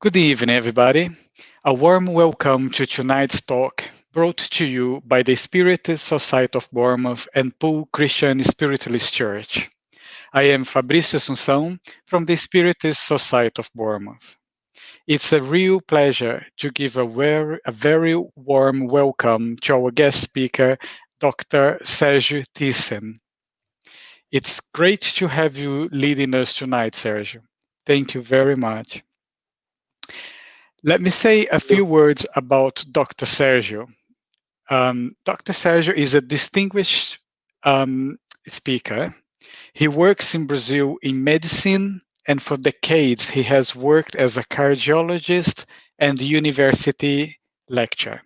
Good evening, everybody. A warm welcome to tonight's talk, brought to you by the Spiritist Society of Bournemouth and Poole Christian Spiritualist Church. I am Fabrício Assunção from the Spiritist Society of Bournemouth. It's a real pleasure to give a very warm welcome to our guest speaker, Dr. Sérgio Thiesen. It's great to have you leading us tonight, Sérgio. Thank you very much. Let me say a few words about Dr. Sérgio. Dr. Sérgio is a distinguished speaker. He works in Brazil in medicine, and for decades he has worked as a cardiologist and university lecturer.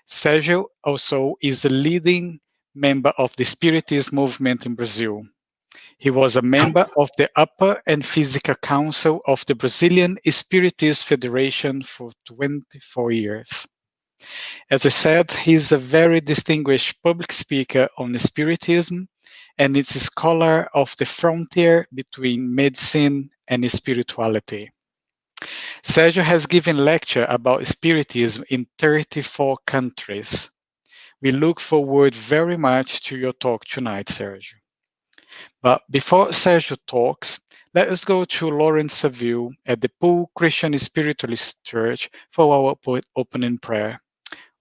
Sérgio also is a leading member of the Spiritism movement in Brazil. He was a member of the Upper and Fiscal Council of the Brazilian Spiritist Federation for 24 years. As I said, he is a very distinguished public speaker on Spiritism and is a scholar of the frontier between medicine and spirituality. Sérgio has given lectures about Spiritism in 34 countries. We look forward very much to your talk tonight, Sérgio. But before Sérgio talks, let us go to Lawrence Saville at the Poole Christian Spiritualist Church for our opening prayer.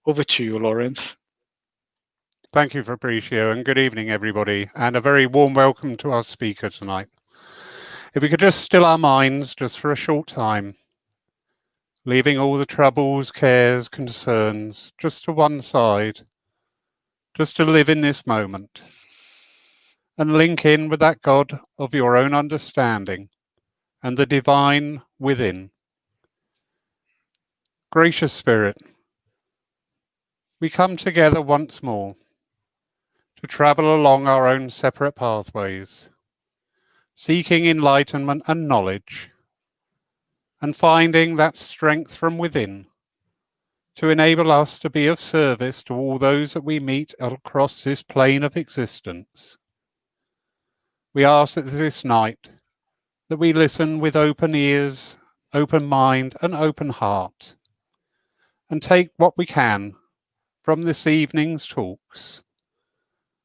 Over to you, Lawrence. Thank you, Fabrizio, and good evening, everybody, and a very warm welcome to our speaker tonight. If we could just still our minds just for a short time, leaving all the troubles, cares, concerns just to one side, just to live in this moment, and link in with that God of your own understanding and the divine within. Gracious Spirit, we come together once more to travel along our own separate pathways, seeking enlightenment and knowledge, and finding that strength from within to enable us to be of service to all those that we meet across this plane of existence. We ask that this night that we listen with open ears, open mind, and open heart, and take what we can from this evening's talks,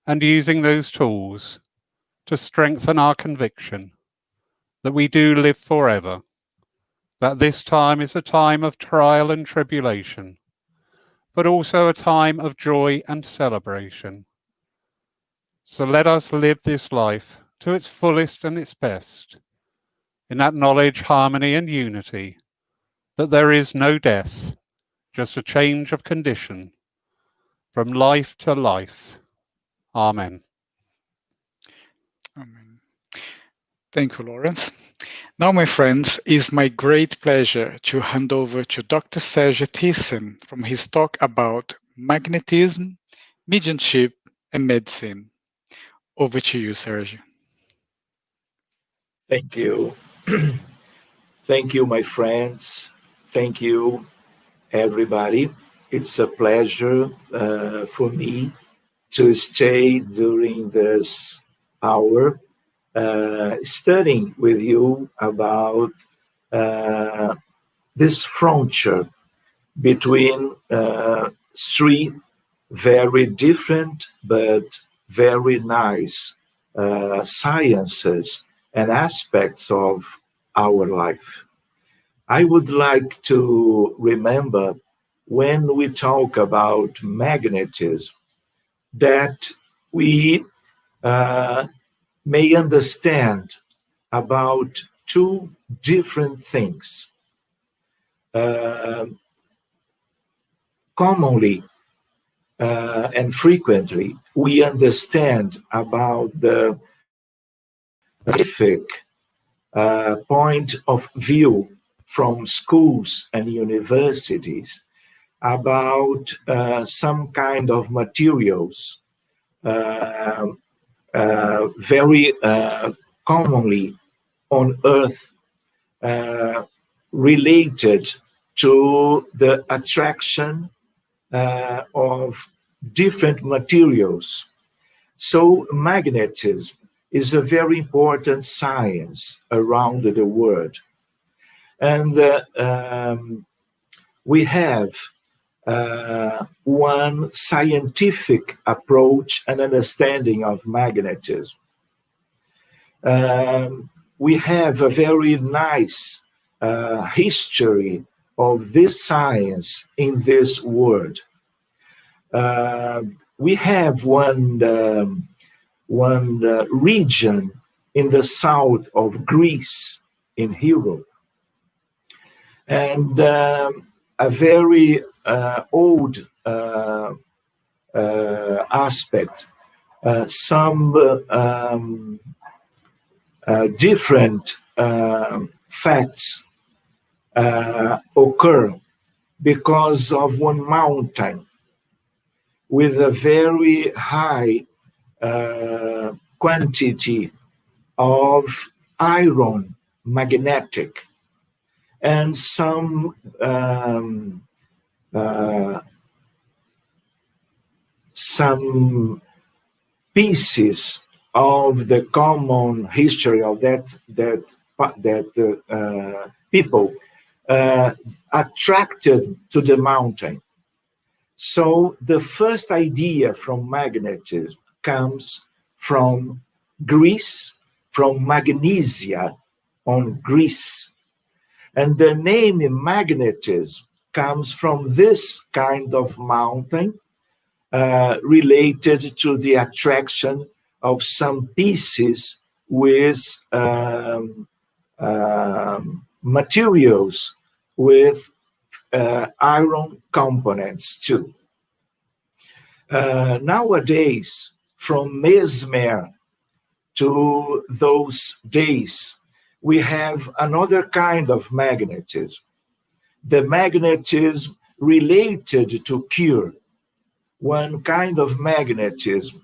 and using those tools to strengthen our conviction that we do live forever, that this time is a time of trial and tribulation, but also a time of joy and celebration. So let us live this life to its fullest and its best, in that knowledge, harmony, and unity, that there is no death, just a change of condition, from life to life. Amen. Amen. Thank you, Lawrence. Now, my friends, it's my great pleasure to hand over to Dr. Sérgio Thiesen from his talk about magnetism, mediumship, and medicine. Over to you, Sérgio. Thank you. Thank you, my friends. Thank you, everybody. It's a pleasure for me to stay during this hour studying with you about this frontier between three very different but very nice sciences and aspects of our life. I would like to remember when we talk about magnetism that we may understand about two different things. Commonly and frequently, we understand about the scientific point of view from schools and universities about some kind of materials very commonly on Earth related to the attraction of different materials. So magnetism is a very important science around the world. And we have one scientific approach and understanding of magnetism. We have a very nice history of this science in this world. We have one region in the south of Greece in Europe, and a very old aspect. Some different facts occur because of one mountain with a very high quantity of iron magnetic, and some pieces of the common history of that people attracted to the mountain. So the first idea from magnetism comes from Greece, from Magnesia on Greece. And the name magnetism comes from this kind of mountain related to the attraction of some pieces with materials with iron components too. Nowadays, from Mesmer to those days, we have another kind of magnetism. The magnetism related to cure. One kind of magnetism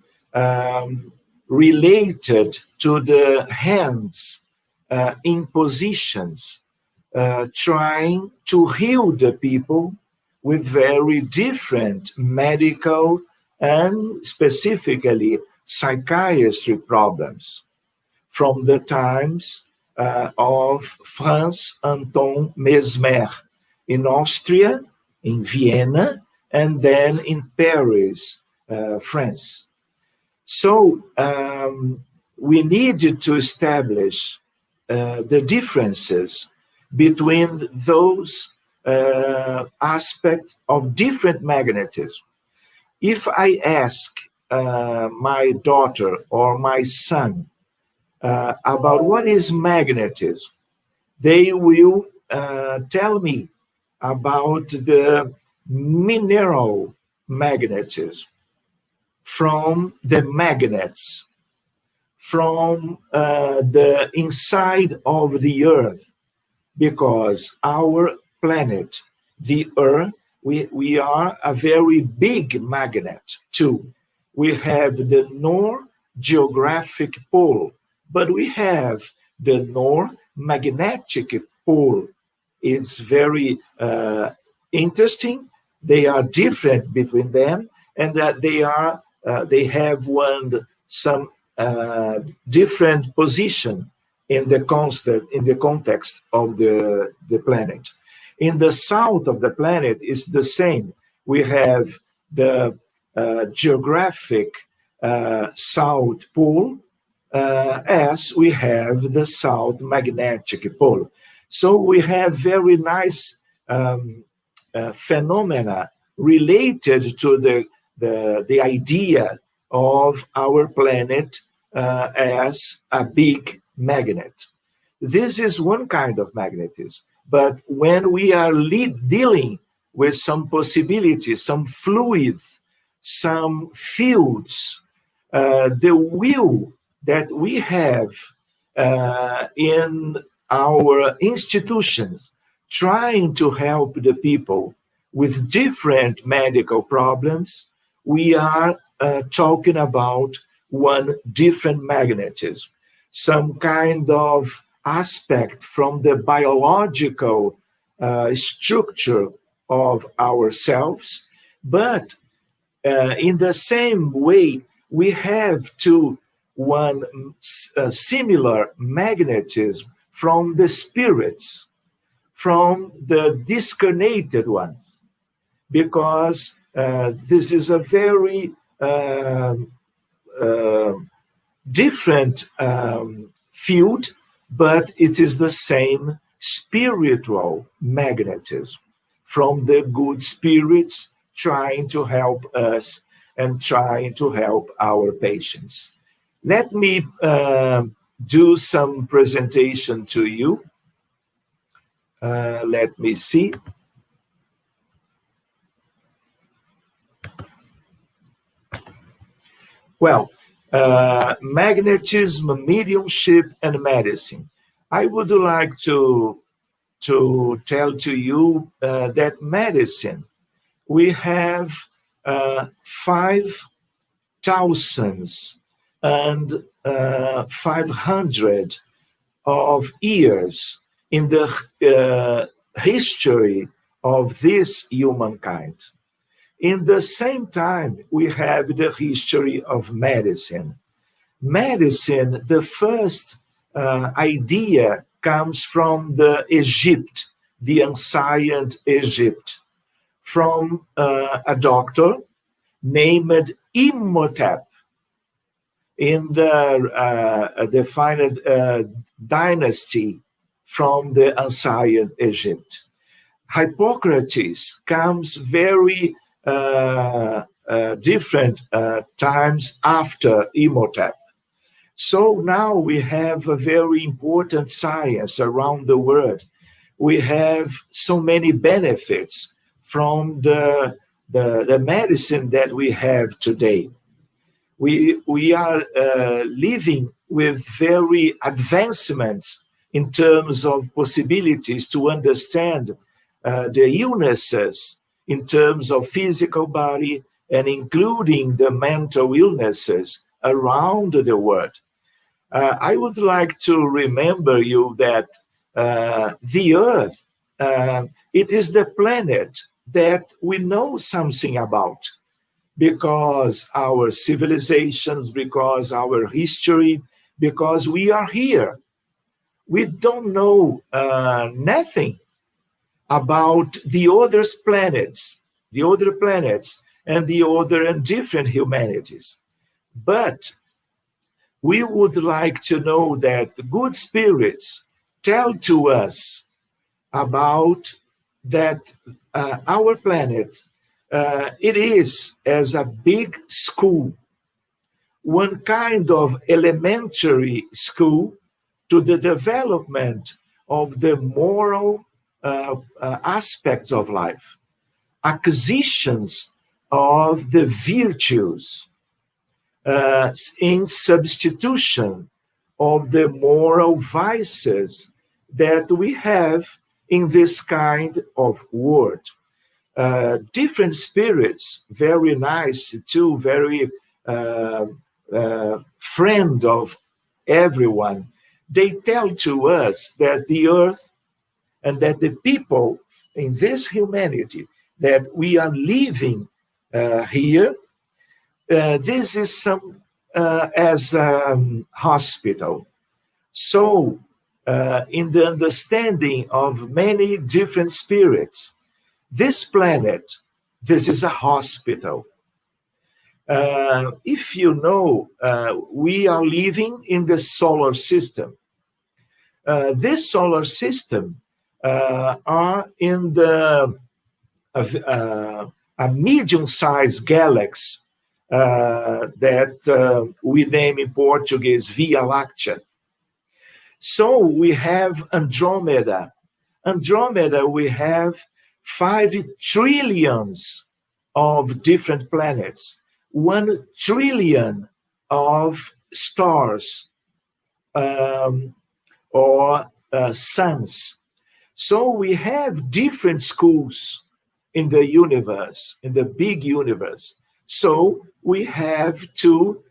related to the hands impositions, trying to heal the people with very different medical and specifically psychiatry problems from the times of Franz Anton Mesmer in Austria, in Vienna, and then in Paris, France. So we needed to establish the differences between those aspects of different magnetism. If I ask my daughter or my son about what is magnetism, they will tell me about the mineral magnetism, from the magnets, from the inside of the earth, because our planet, the earth, we are a very big magnet too. We have the North geographic pole, but we have the North magnetic pole. It's very interesting. They are different between them, and that they have some different position in the context of the planet. In the south of the planet is the same. We have the geographic south pole as we have the south magnetic pole. So we have very nice phenomena related to the idea of our planet as a big magnet. This is one kind of magnetism. But when we are dealing with some possibilities, some fluids, some fields, the will that we have in our institutions trying to help the people with different medical problems, we are talking about one different magnetism, some kind of aspect from the biological structure of ourselves, but in the same way, we have one similar magnetism from the spirits. from the discarnated ones, because this is a very different field, but it is the same spiritual magnetism from the good spirits trying to help us and trying to help our patients. Let me do some presentation to you. Let me see. Well, magnetism, mediumship, and medicine. I would like to tell to you that medicine, we have 5,500 of years in the history of this humankind. In the same time, we have the history of medicine. Medicine, the first idea comes from the Egypt, the ancient Egypt, from a doctor named Imhotep in the defined dynasty from the ancient Egypt. Hippocrates comes very different times after Imhotep. So now we have a very important science around the world. We have so many benefits from the medicine that we have today. We are living with very advancements in terms of possibilities to understand the illnesses in terms of physical body and including the mental illnesses around the world. I would like to remember you that the Earth, it is the planet that we know something about, because our civilizations, because our history, because we are here. We don't know nothing about the other planets and the other and different humanities. But we would like to know that the good spirits tell to us about that our planet, it is as a big school, one kind of elementary school to the development of the moral aspects of life, acquisitions of the virtues in substitution of the moral vices that we have in this kind of world. Different spirits, very nice too, very friend of everyone. They tell to us that the earth and that the people in this humanity that we are living here, this is some as a hospital. So, in the understanding of many different spirits, this planet, this is a hospital. If you know, we are living in the solar system. This solar system are in the a medium-sized galaxy that we name in Portuguese Via Láctea. So we have Andromeda. Andromeda, we have 5 trillions of different planets, 1 trillion of stars or suns. So we have different schools in the universe, in the big universe. So we have 2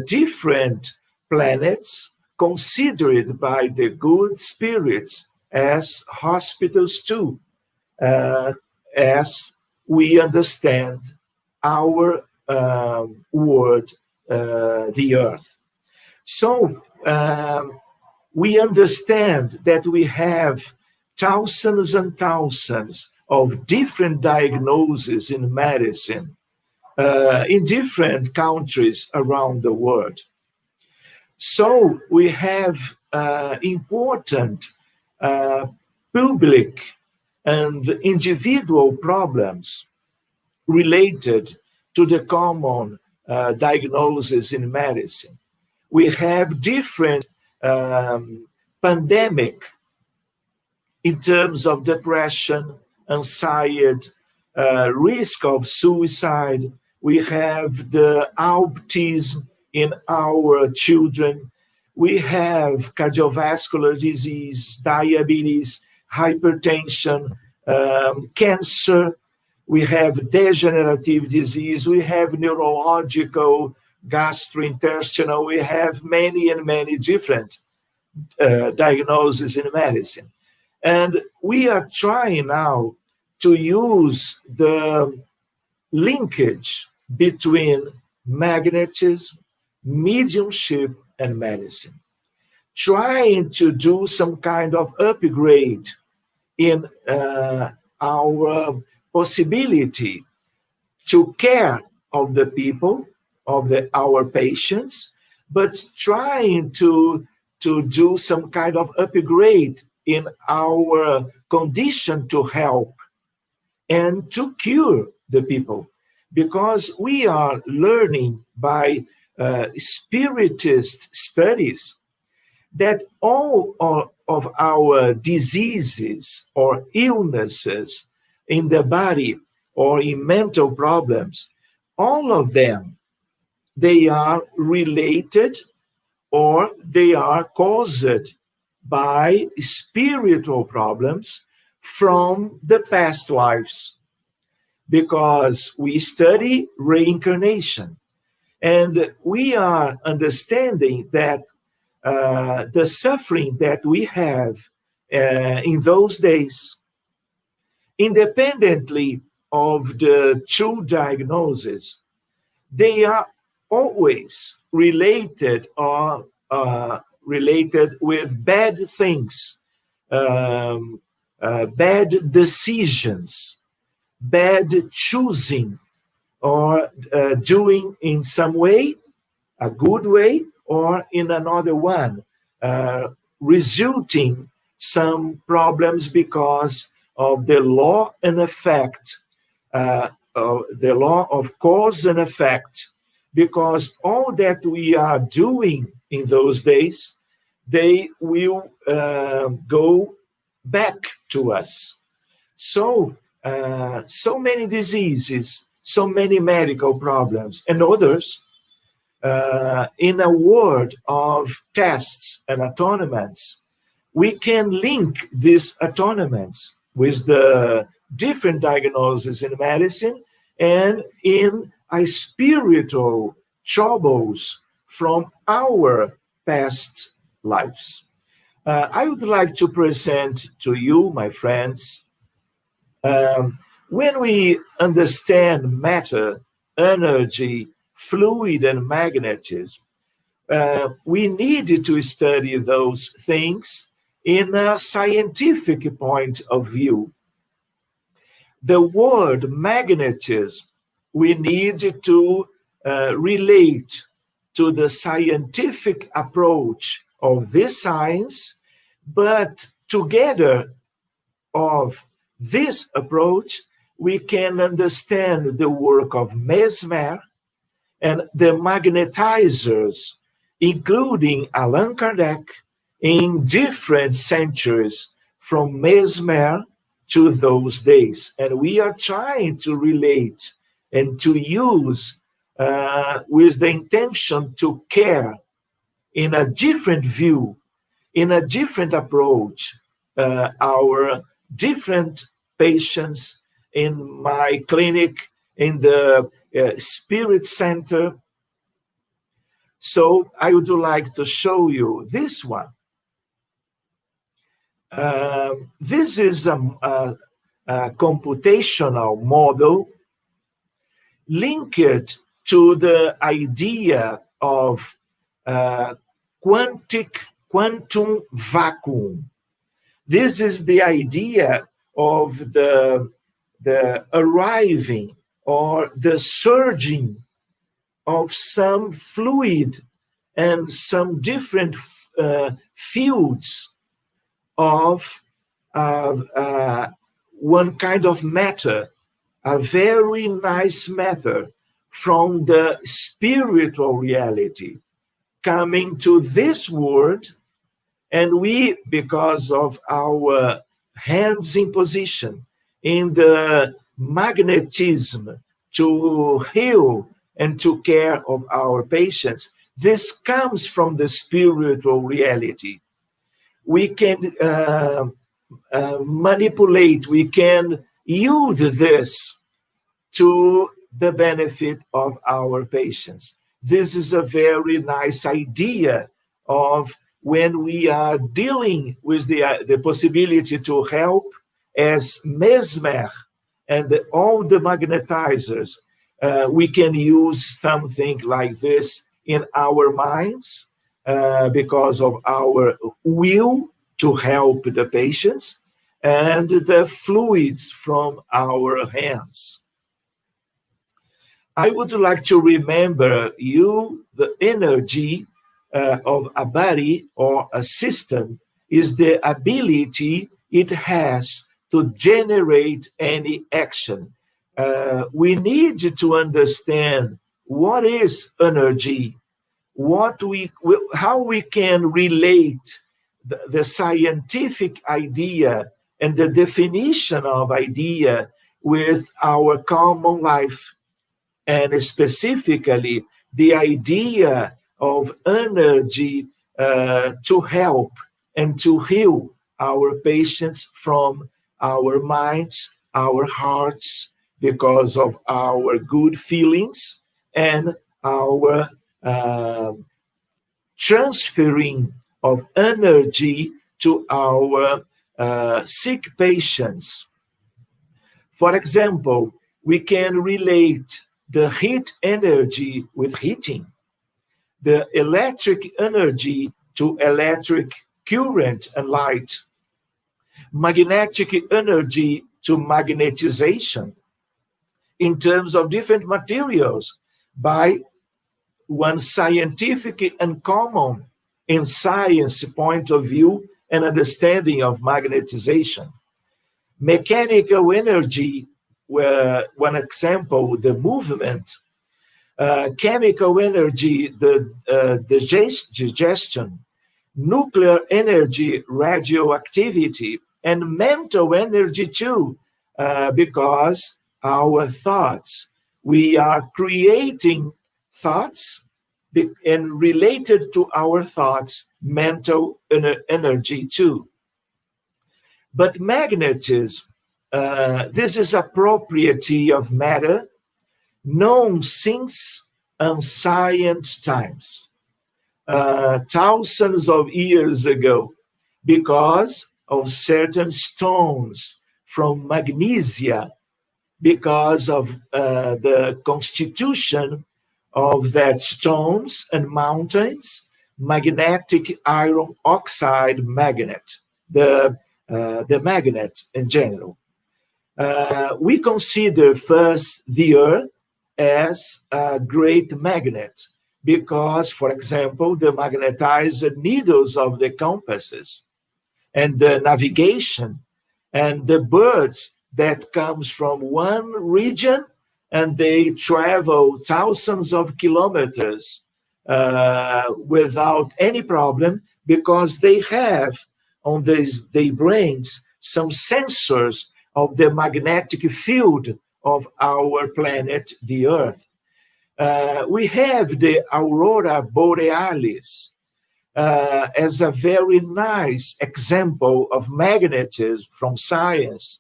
different planets considered by the good spirits as hospitals too, as we understand our world, the earth. So we understand that we have thousands and thousands of different diagnoses in medicine in different countries around the world. So we have important public and individual problems related to the common diagnosis in medicine. We have different pandemic in terms of depression, anxiety, risk of suicide. We have the autism in our children. We have cardiovascular disease, diabetes, hypertension, cancer. We have degenerative disease. We have neurological, gastrointestinal. We have many and many different diagnoses in medicine. And we are trying now to use the linkage between magnetism, mediumship, and medicine, trying to do some kind of upgrade in our possibility to care of the people, of our patients, but trying to do some kind of upgrade in our condition to help and to cure the people. Because we are learning by Spiritist studies that all of our diseases or illnesses in the body or in mental problems, all of them, they are related or they are caused by spiritual problems from the past lives. Because we study reincarnation and we are understanding that the suffering that we have in those days, independently of the true diagnosis, they are always related or related with bad things, bad decisions, bad choosing, or doing in some way, a good way, or in another one, resulting some problems because of the law and effect, the law of cause and effect, because all that we are doing in those days, they will go back to us. So many diseases, so many medical problems, and others, in a world of tests and atonements, we can link these atonements with the different diagnoses in medicine and in a spiritual troubles from our past lives. I would like to present to you, my friends, when we understand matter, energy, fluid, and magnetism, we need to study those things in a scientific point of view. The word magnetism, we need to relate to the scientific approach of this science, but together of this approach, we can understand the work of Mesmer and the magnetizers, including Allan Kardec, in different centuries from Mesmer to those days. And we are trying to relate and to use with the intention to care in a different view, in a different approach, our different patients in my clinic, in the Spirit Center. So I would like to show you this one. This is a computational model linked to the idea of quantum vacuum. This is the idea of the arriving or the surging of some fluid and some different fields of one kind of matter, a very nice matter from the spiritual reality coming to this world, and we, because of our hands in position in the magnetism to heal and to care of our patients, this comes from the spiritual reality. We can manipulate, we can use this to the benefit of our patients. This is a very nice idea of when we are dealing with the possibility to help as mesmer and all the magnetizers. We can use something like this in our minds because of our will to help the patients and the fluids from our hands. I would like to remember you the energy of a body or a system is the ability it has to generate any action. We need to understand what is energy, how we can relate the scientific idea and the definition of idea with our common life, and specifically the idea of energy to help and to heal our patients from our minds, our hearts, because of our good feelings and our transferring of energy to our sick patients. For example, we can relate the heat energy with heating, the electric energy to electric current and light, magnetic energy to magnetization in terms of different materials by one scientific and common in science point of view and understanding of magnetization. Mechanical energy, where one example, the movement, chemical energy, the digestion, nuclear energy, radioactivity, and mental energy too, because our thoughts, we are creating thoughts, and related to our thoughts, mental energy too. But magnetism, this is a property of matter known since ancient times, thousands of years ago, because of certain stones from magnesia, because of the constitution of that stones and mountains, magnetic iron oxide magnet, the magnet in general. We consider first the Earth as a great magnet because, for example, the magnetized needles of the compasses and the navigation and the birds that comes from one region and they travel thousands of kilometers without any problem because they have on their brains some sensors of the magnetic field of our planet, the Earth. We have the Aurora Borealis as a very nice example of magnetism from science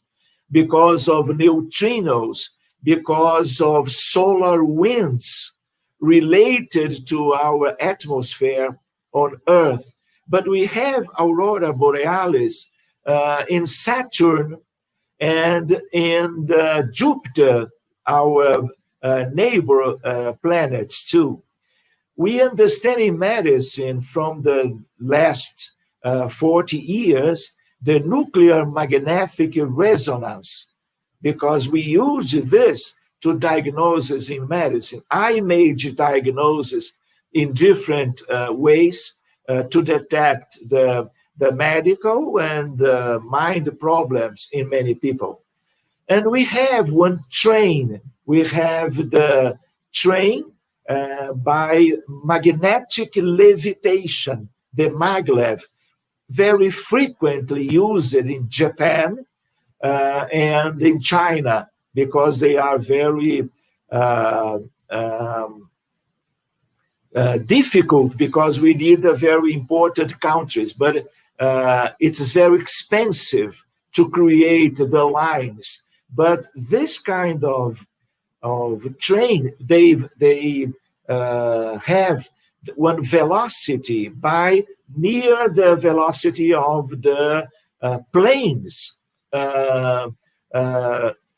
because of neutrinos, because of solar winds related to our atmosphere on Earth. But we have Aurora Borealis in Saturn and in Jupiter, our neighbor planets too. We understand in medicine from the last 40 years the nuclear magnetic resonance, because we use this to diagnose in medicine. Image diagnosis in different ways to detect the medical and mind problems in many people. And we have one train. We have the train by magnetic levitation, the maglev, very frequently used in Japan and in China, because they are very difficult, because we need very important countries, but it's very expensive to create the lines. But this kind of train, they have one velocity by near the velocity of the planes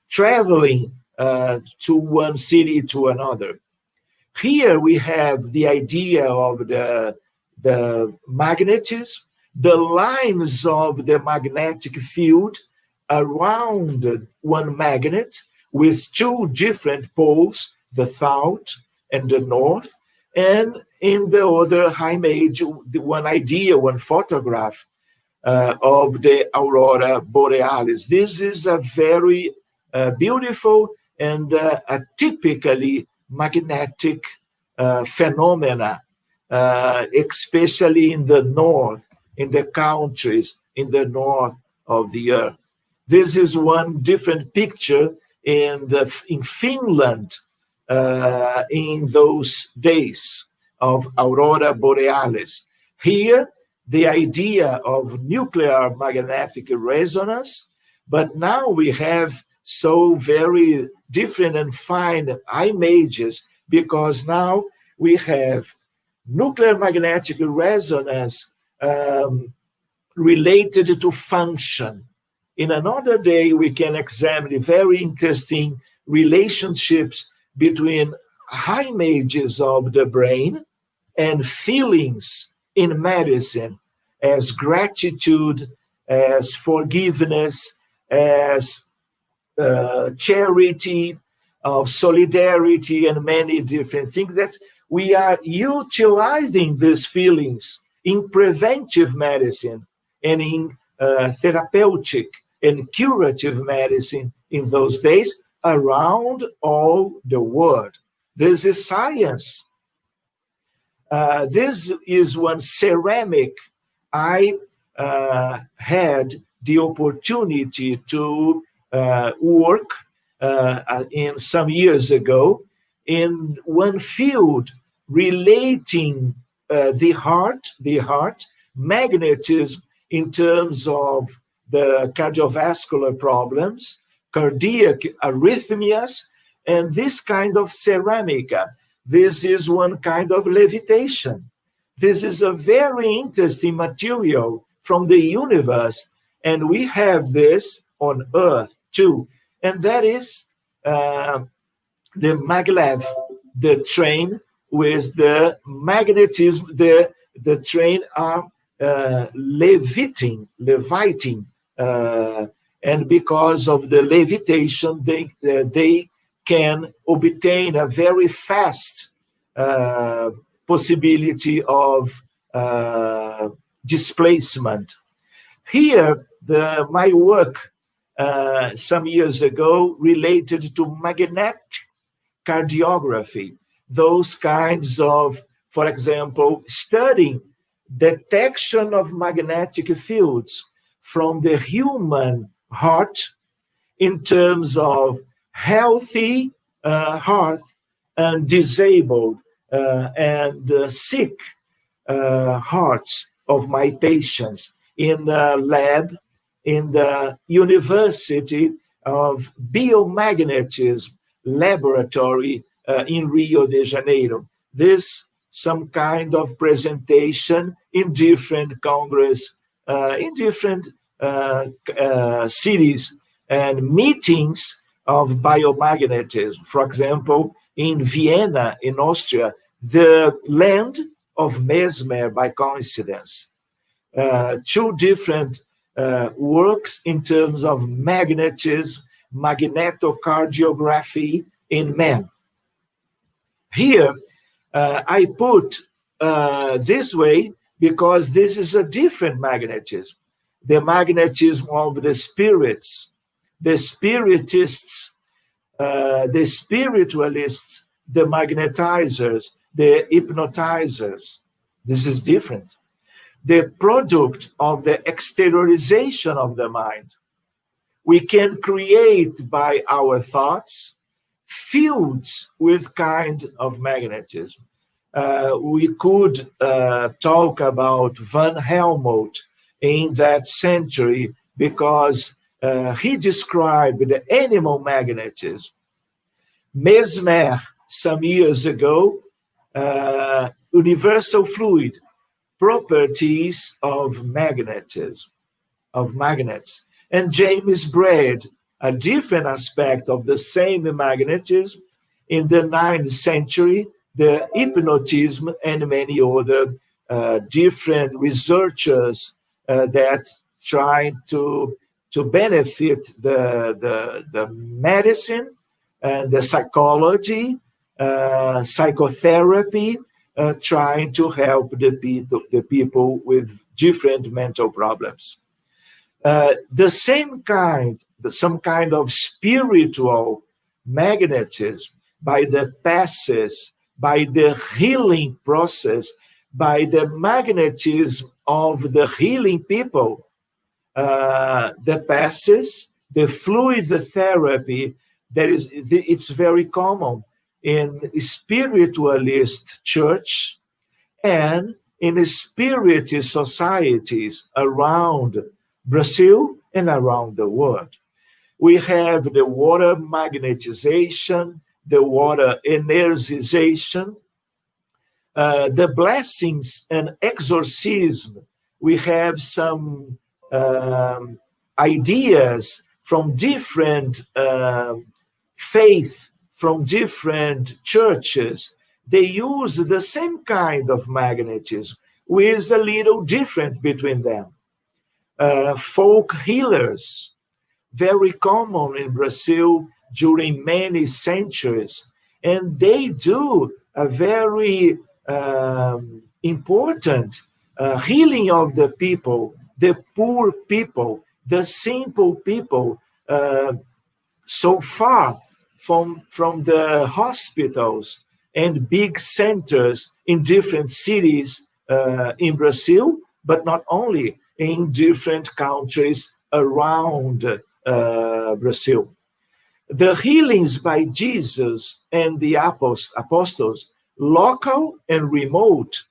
traveling to one city to another. Here we have the idea of the magnetism, the lines of the magnetic field around one magnet with two different poles, the south and the north, and in the other image, one idea, one photograph of the aurora borealis. This is a very beautiful and a typically magnetic phenomena, especially in the north, in the countries in the north of the earth. This is one different picture in Finland in those days of aurora borealis. Here, the idea of nuclear magnetic resonance, but now we have so very different and fine images, because now we have nuclear magnetic resonance related to function. In another day, we can examine very interesting relationships between images of the brain and feelings in medicine, as gratitude, as forgiveness, as charity, of solidarity, and many different things. That we are utilizing these feelings in preventive medicine and in therapeutic and curative medicine in those days around all the world. This is science. This is one ceramic I had the opportunity to work in some years ago in one field relating the heart, magnetism in terms of the cardiovascular problems, cardiac arrhythmias, and this kind of ceramica. This is one kind of levitation. This is a very interesting material from the universe, and we have this on Earth too. And that is the maglev, the train with the magnetism. The train are leviting, and because of the levitation, they can obtain a very fast possibility of displacement. Here, my work some years ago related to magnetic cardiography, those kinds of, for example, studying detection of magnetic fields from the human heart in terms of healthy heart and disabled and sick hearts of my patients in the lab in the University of Biomagnetism Laboratory in Rio de Janeiro. This some kind of presentation in different congress, in different cities and meetings of biomagnetism. For example, in Vienna, in Austria, the land of Mesmer by coincidence. Two different works in terms of magnetism, magnetocardiography in men. Here, I put this way because this is a different magnetism. The magnetism of the spirits, the spiritists, the spiritualists, the magnetizers, the hypnotizers. This is different. The product of the exteriorization of the mind. We can create by our thoughts fields with kind of magnetism. We could talk about Van Helmont in that century because he described the animal magnetism. Mesmer, some years ago, universal fluid, properties of magnetism, of magnets. And James Braid, a different aspect of the same magnetism, in the 9th century, the hypnotism and many other different researchers that try to benefit the medicine and the psychology, psychotherapy, trying to help the people with different mental problems. Some kind of spiritual magnetism by the passes, by the healing process, by the magnetism of the healing people, the passes, the fluid therapy, it's very common in spiritualist church and in spiritist societies around Brazil and around the world. We have the water magnetization, the water energization, the blessings and exorcism. We have some ideas from different faith, from different churches. They use the same kind of magnetism, with a little different between them. Folk healers, very common in Brazil during many centuries, and they do a very important healing of the people, the poor people, the simple people, so far from the hospitals and big centers in different cities in Brazil, but not only, in different countries around Brazil. The healings by Jesus and the apostles, local and remote,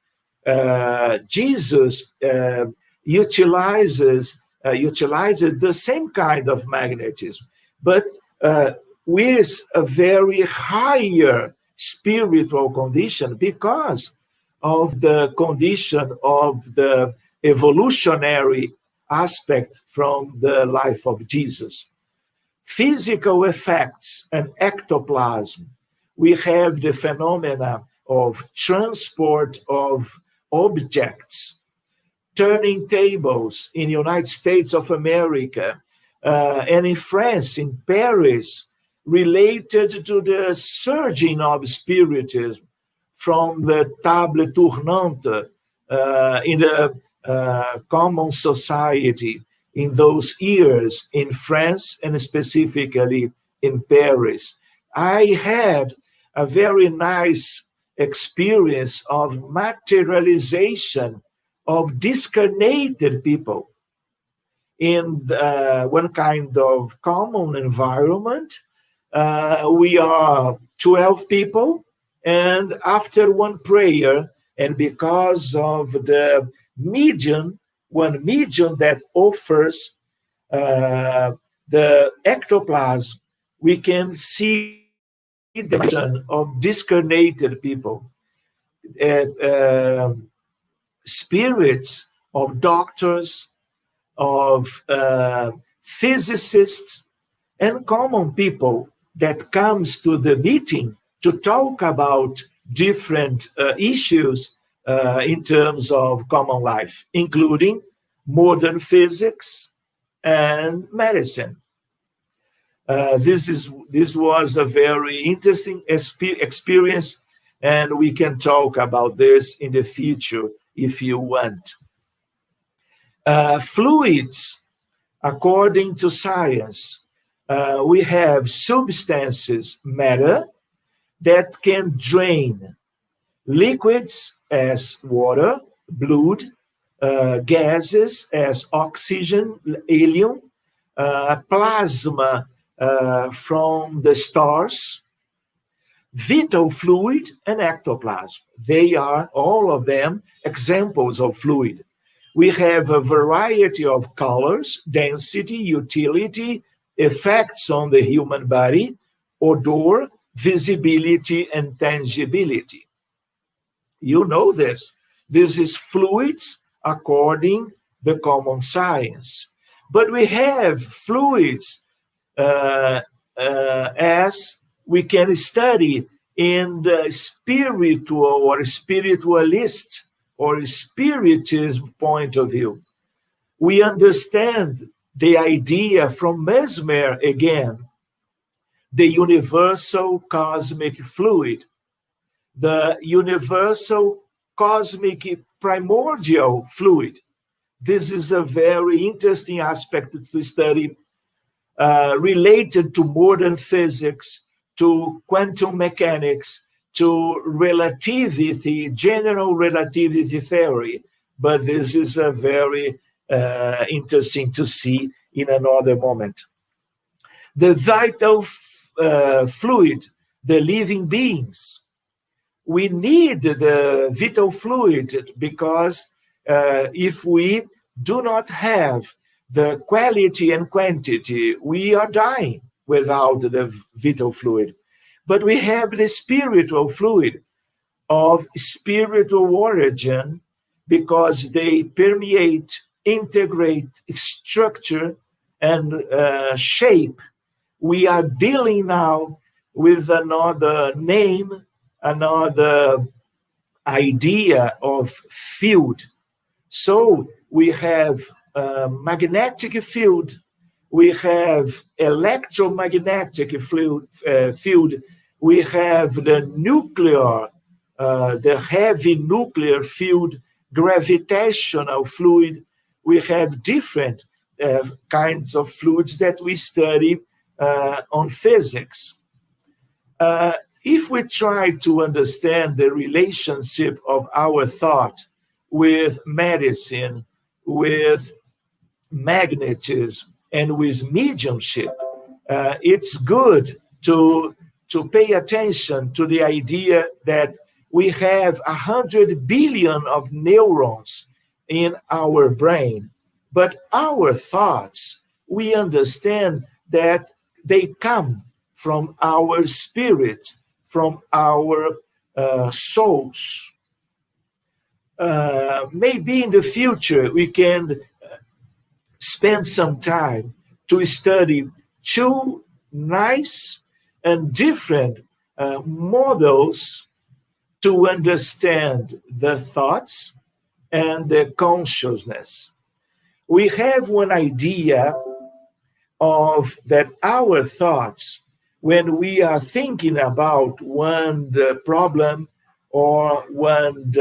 Jesus utilizes the same kind of magnetism, but with a very higher spiritual condition because of the condition of the evolutionary aspect from the life of Jesus. Physical effects and ectoplasm. We have the phenomena of transport of objects, turning tables in the United States of America, and in France, in Paris, related to the surging of Spiritism from the table tournante in the common society in those years in France and specifically in Paris. I had a very nice experience of materialization of discarnated people in one kind of common environment. We are 12 people, and after one prayer, and because of the medium, one medium that offers the ectoplasm, we can see the vision of discarnated people, spirits of doctors, of physicists, and common people that comes to the meeting to talk about different issues in terms of common life, including modern physics, and medicine. This was a very interesting experience, and we can talk about this in the future if you want. Fluids, according to science, we have substances, matter, that can drain liquids as water, blood, gases as oxygen, helium, plasma from the stars, vital fluid, and ectoplasm. They are, all of them, examples of fluid. We have a variety of colors, density, utility, effects on the human body, odor, visibility, and tangibility. You know this. This is fluids according to the common science. But we have fluids as we can study in the spiritual or spiritualist or spiritism point of view. We understand the idea from Mesmer again, the universal cosmic fluid, the universal cosmic primordial fluid. This is a very interesting aspect to study, related to modern physics, to quantum mechanics, to relativity, general relativity theory. But this is a very interesting to see in another moment. The vital fluid, the living beings. We need the vital fluid because if we do not have the quality and quantity, we are dying without the vital fluid. But we have the spiritual fluid of spiritual origin because they permeate, integrate, structure, and shape. We are dealing now with another name, another idea of field. So we have magnetic field, we have electromagnetic field, we have the nuclear, the heavy nuclear field, gravitational fluid. We have different kinds of fluids that we study on physics. If we try to understand the relationship of our thought with medicine, with magnetism, and with mediumship, it's good to pay attention to the idea that we have 100 billion of neurons in our brain, but our thoughts, we understand that they come from our spirit, from our souls. Maybe in the future we can spend some time to study two nice and different models to understand the thoughts and the consciousness. We have one idea of that our thoughts, when we are thinking about one problem or one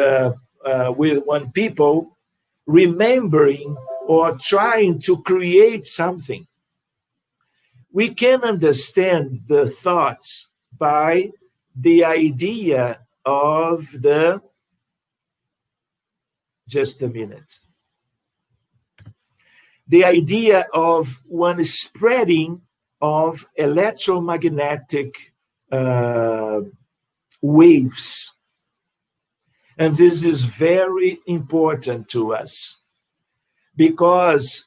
with one people, remembering or trying to create something, we can understand the thoughts by the idea of the, just a minute, the idea of one spreading of electromagnetic waves. And this is very important to us because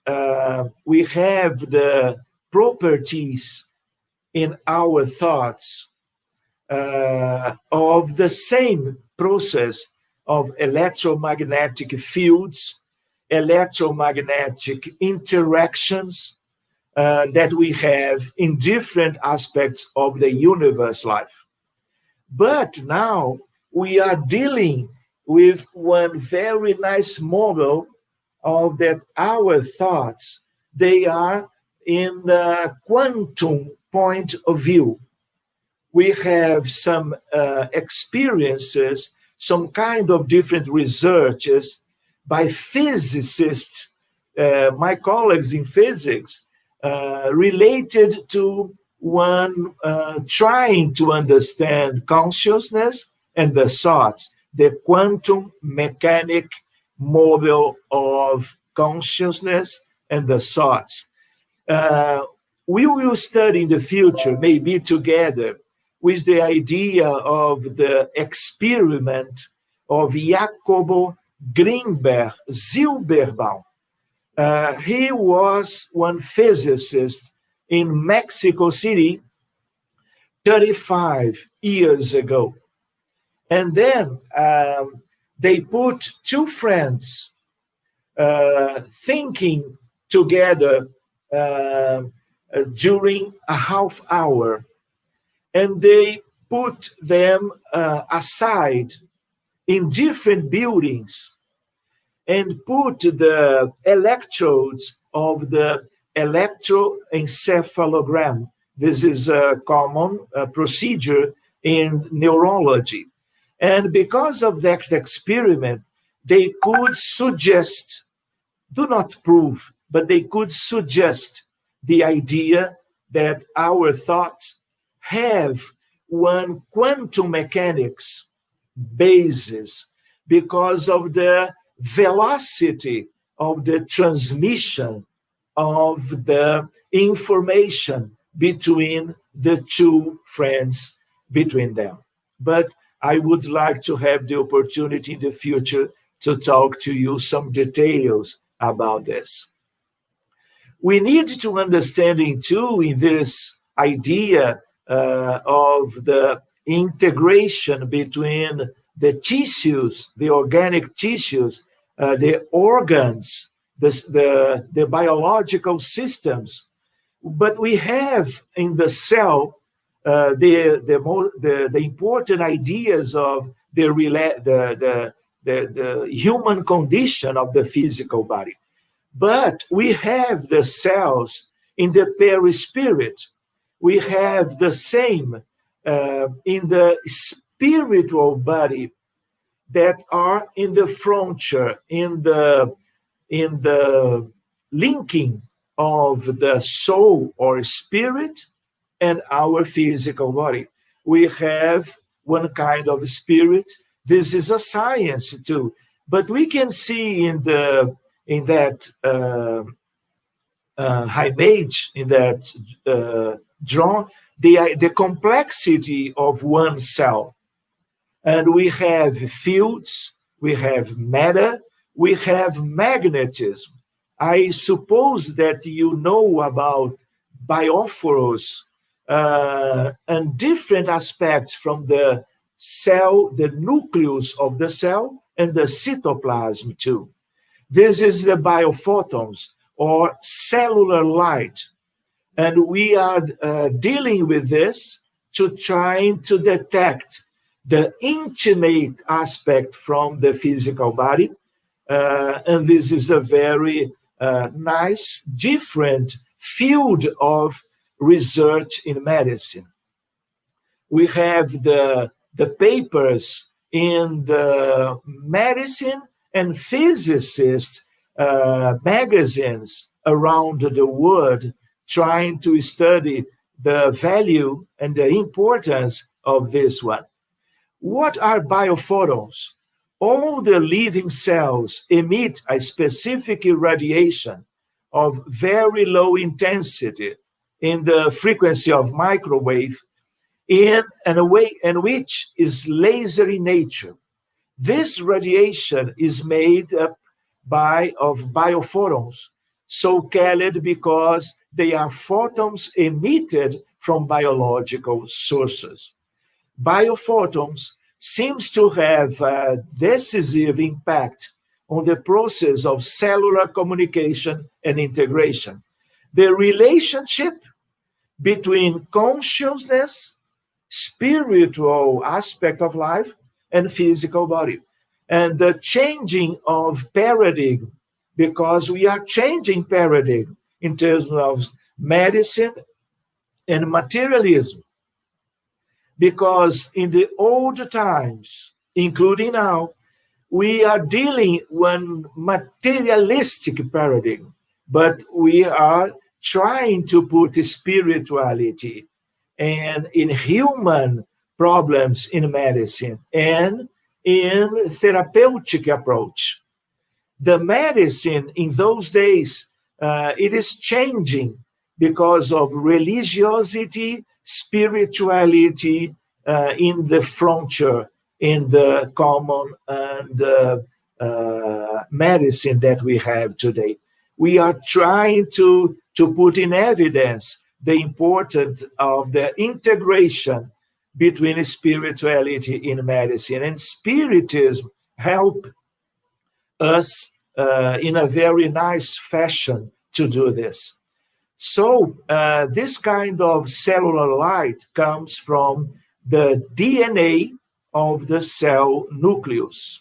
we have the properties in our thoughts of the same process of electromagnetic fields, electromagnetic interactions that we have in different aspects of the universe life. But now we are dealing with one very nice model of that our thoughts, they are in the quantum point of view. We have some experiences, some kind of different researches by physicists, my colleagues in physics, related to one trying to understand consciousness and the thoughts, the quantum mechanic model of consciousness and the thoughts. We will study in the future, maybe together, with the idea of the experiment of Jacobo Grimberg Zilberbaum. He was one physicist in Mexico City 35 years ago. And then they put two friends thinking together during a half hour. And they put them aside in different buildings and put the electrodes of the electroencephalogram. This is a common procedure in neurology. And because of that experiment, they could suggest, do not prove, but they could suggest the idea that our thoughts have one quantum mechanics basis because of the velocity of the transmission of the information between the two friends between them. But I would like to have the opportunity in the future to talk to you some details about this. We need to understanding too in this idea of the integration between the tissues, the organic tissues, the organs, the biological systems. But we have in the cell the important ideas of the human condition of the physical body. But we have the cells in the perispirit. We have the same in the spiritual body that are in the frontier, in the linking of the soul or spirit and our physical body. We have one kind of spirit. This is a science too, but we can see in that image, in that drawn, the complexity of one cell. And we have fields, we have matter, we have magnetism. I suppose that you know about biophorus and different aspects from the cell, the nucleus of the cell, and the cytoplasm too. This is the biophotons, or cellular light. And we are dealing with this to trying to detect the intimate aspect from the physical body. And this is a very nice, different field of research in medicine. We have the papers in the medicine and physicist magazines around the world trying to study the value and the importance of this one. What are biophotons? All the living cells emit a specific irradiation of very low intensity in the frequency of microwave in a way in which is laser in nature. This radiation is made up of biophotons, so called because they are photons emitted from biological sources. Biophotons seems to have a decisive impact on the process of cellular communication and integration. The relationship between consciousness, spiritual aspect of life, and physical body. And the changing of paradigm, because we are changing paradigm in terms of medicine and materialism. Because in the old times, including now, we are dealing with materialistic paradigm, but we are trying to put spirituality and in human problems in medicine and in therapeutic approach. The medicine in those days, it is changing because of religiosity, spirituality in the frontier, in the common and medicine that we have today. We are trying to put in evidence the importance of the integration between spirituality in medicine, and Spiritism help us in a very nice fashion to do this. So this kind of cellular light comes from the DNA of the cell nucleus.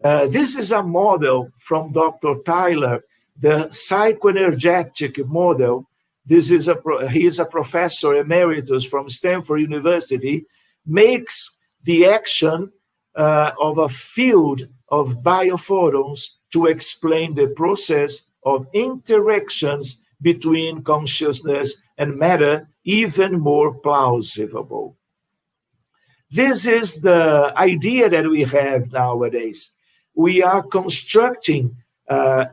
This is a model from Dr. Tyler, the psychoenergetic model. He is a professor emeritus from Stanford University, makes the action of a field of biophotons to explain the process of interactions between consciousness and matter even more plausible. This is the idea that we have nowadays. We are constructing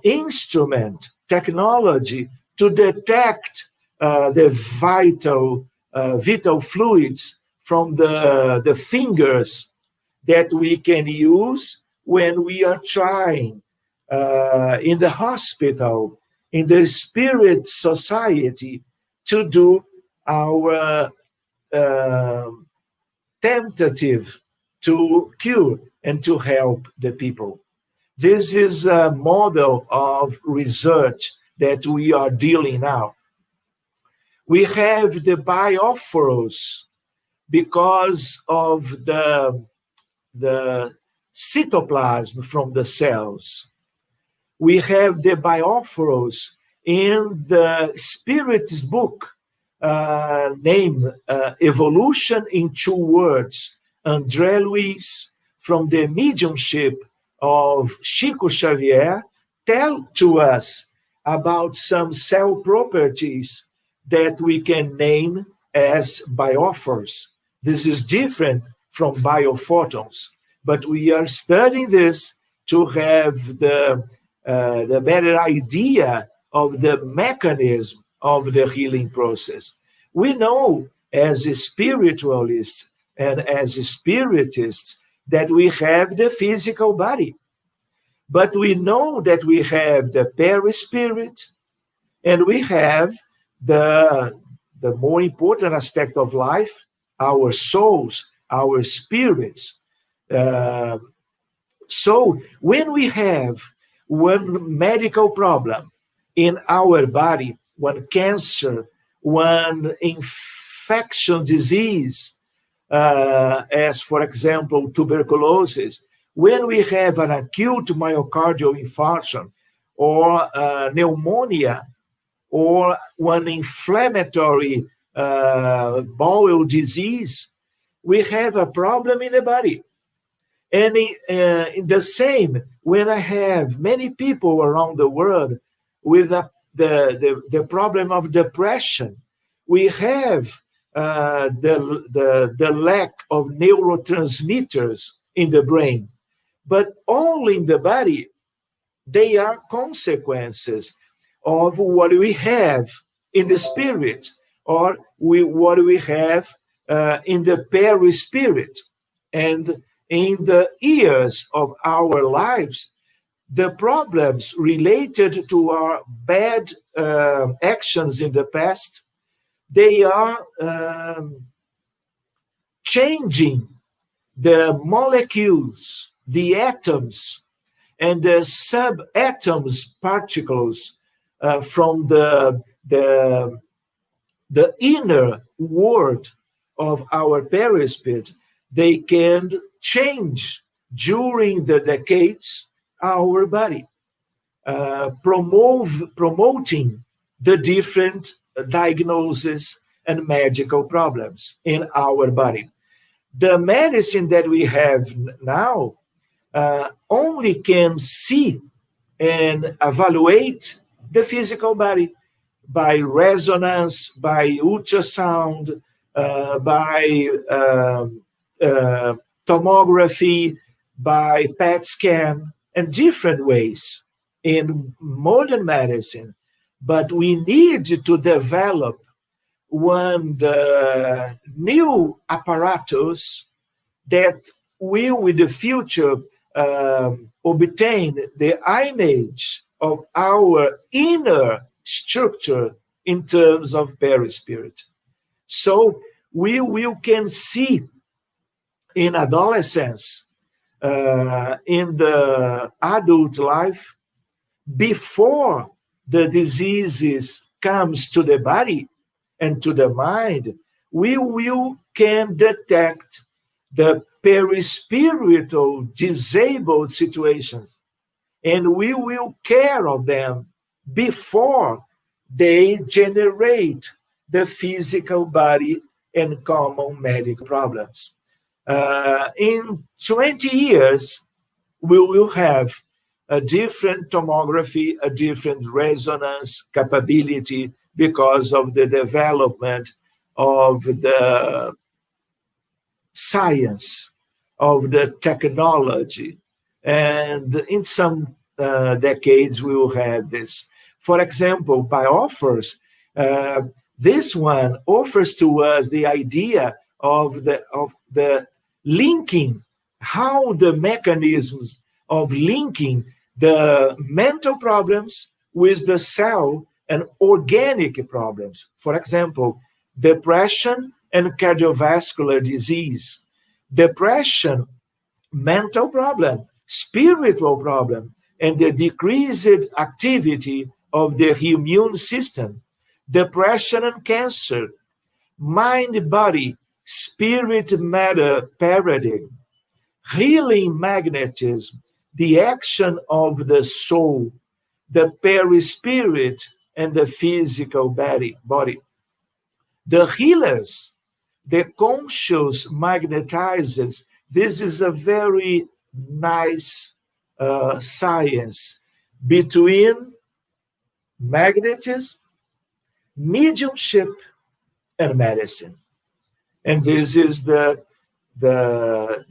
instrument technology to detect the vital fluids from the fingers that we can use when we are trying in the hospital, in the spirit society, to do our tentative to cure and to help the people. This is a model of research that we are dealing now. We have the biophorus because of the cytoplasm from the cells. We have the biophorus in the Spiritist book named Evolution in 2 Words. André Luiz, from the Mediumship of Chico Xavier, tell to us about some cell properties that we can name as biophors. This is different from biophotons, but we are studying this to have the better idea of the mechanism of the healing process. We know as spiritualists and as spiritists that we have the physical body, but we know that we have the perispirit, and we have the more important aspect of life, our souls, our spirits. So when we have one medical problem in our body, one cancer, one infection disease, as for example, tuberculosis, when we have an acute myocardial infarction or pneumonia or one inflammatory bowel disease, we have a problem in the body. And in the same, when I have many people around the world with the problem of depression, we have the lack of neurotransmitters in the brain, but all in the body, they are consequences of what we have in the spirit, or what we have in the perispirit. And in the years of our lives, the problems related to our bad actions in the past, they are changing the molecules, the atoms, and the subatoms particles from the inner world of our perispirit. They can change during the decades our body, promoting the different diagnoses and medical problems in our body. The medicine that we have now only can see and evaluate the physical body by resonance, by ultrasound, by tomography, by PET scan, and different ways in modern medicine. But we need to develop one new apparatus that will, in the future, obtain the image of our inner structure in terms of perispirit. So we can see in adolescence, in the adult life, before the diseases comes to the body and to the mind, we can detect the perispiritual disabled situations, and we will care of them before they generate the physical body and common medical problems. In 20 years, we will have a different tomography, a different resonance capability because of the development of the science, of the technology. And in some decades, we will have this. For example, biophors, this one offers to us the idea of the linking, how the mechanisms of linking the mental problems with the cell and organic problems. For example, depression and cardiovascular disease. Depression, mental problem, spiritual problem, and the decreased activity of the immune system. Depression and cancer, mind-body, spirit-matter paradigm, healing magnetism, the action of the soul, the perispirit, and the physical body. The healers, the conscious magnetizers, this is a very nice science between magnetism, mediumship, and medicine. And this is the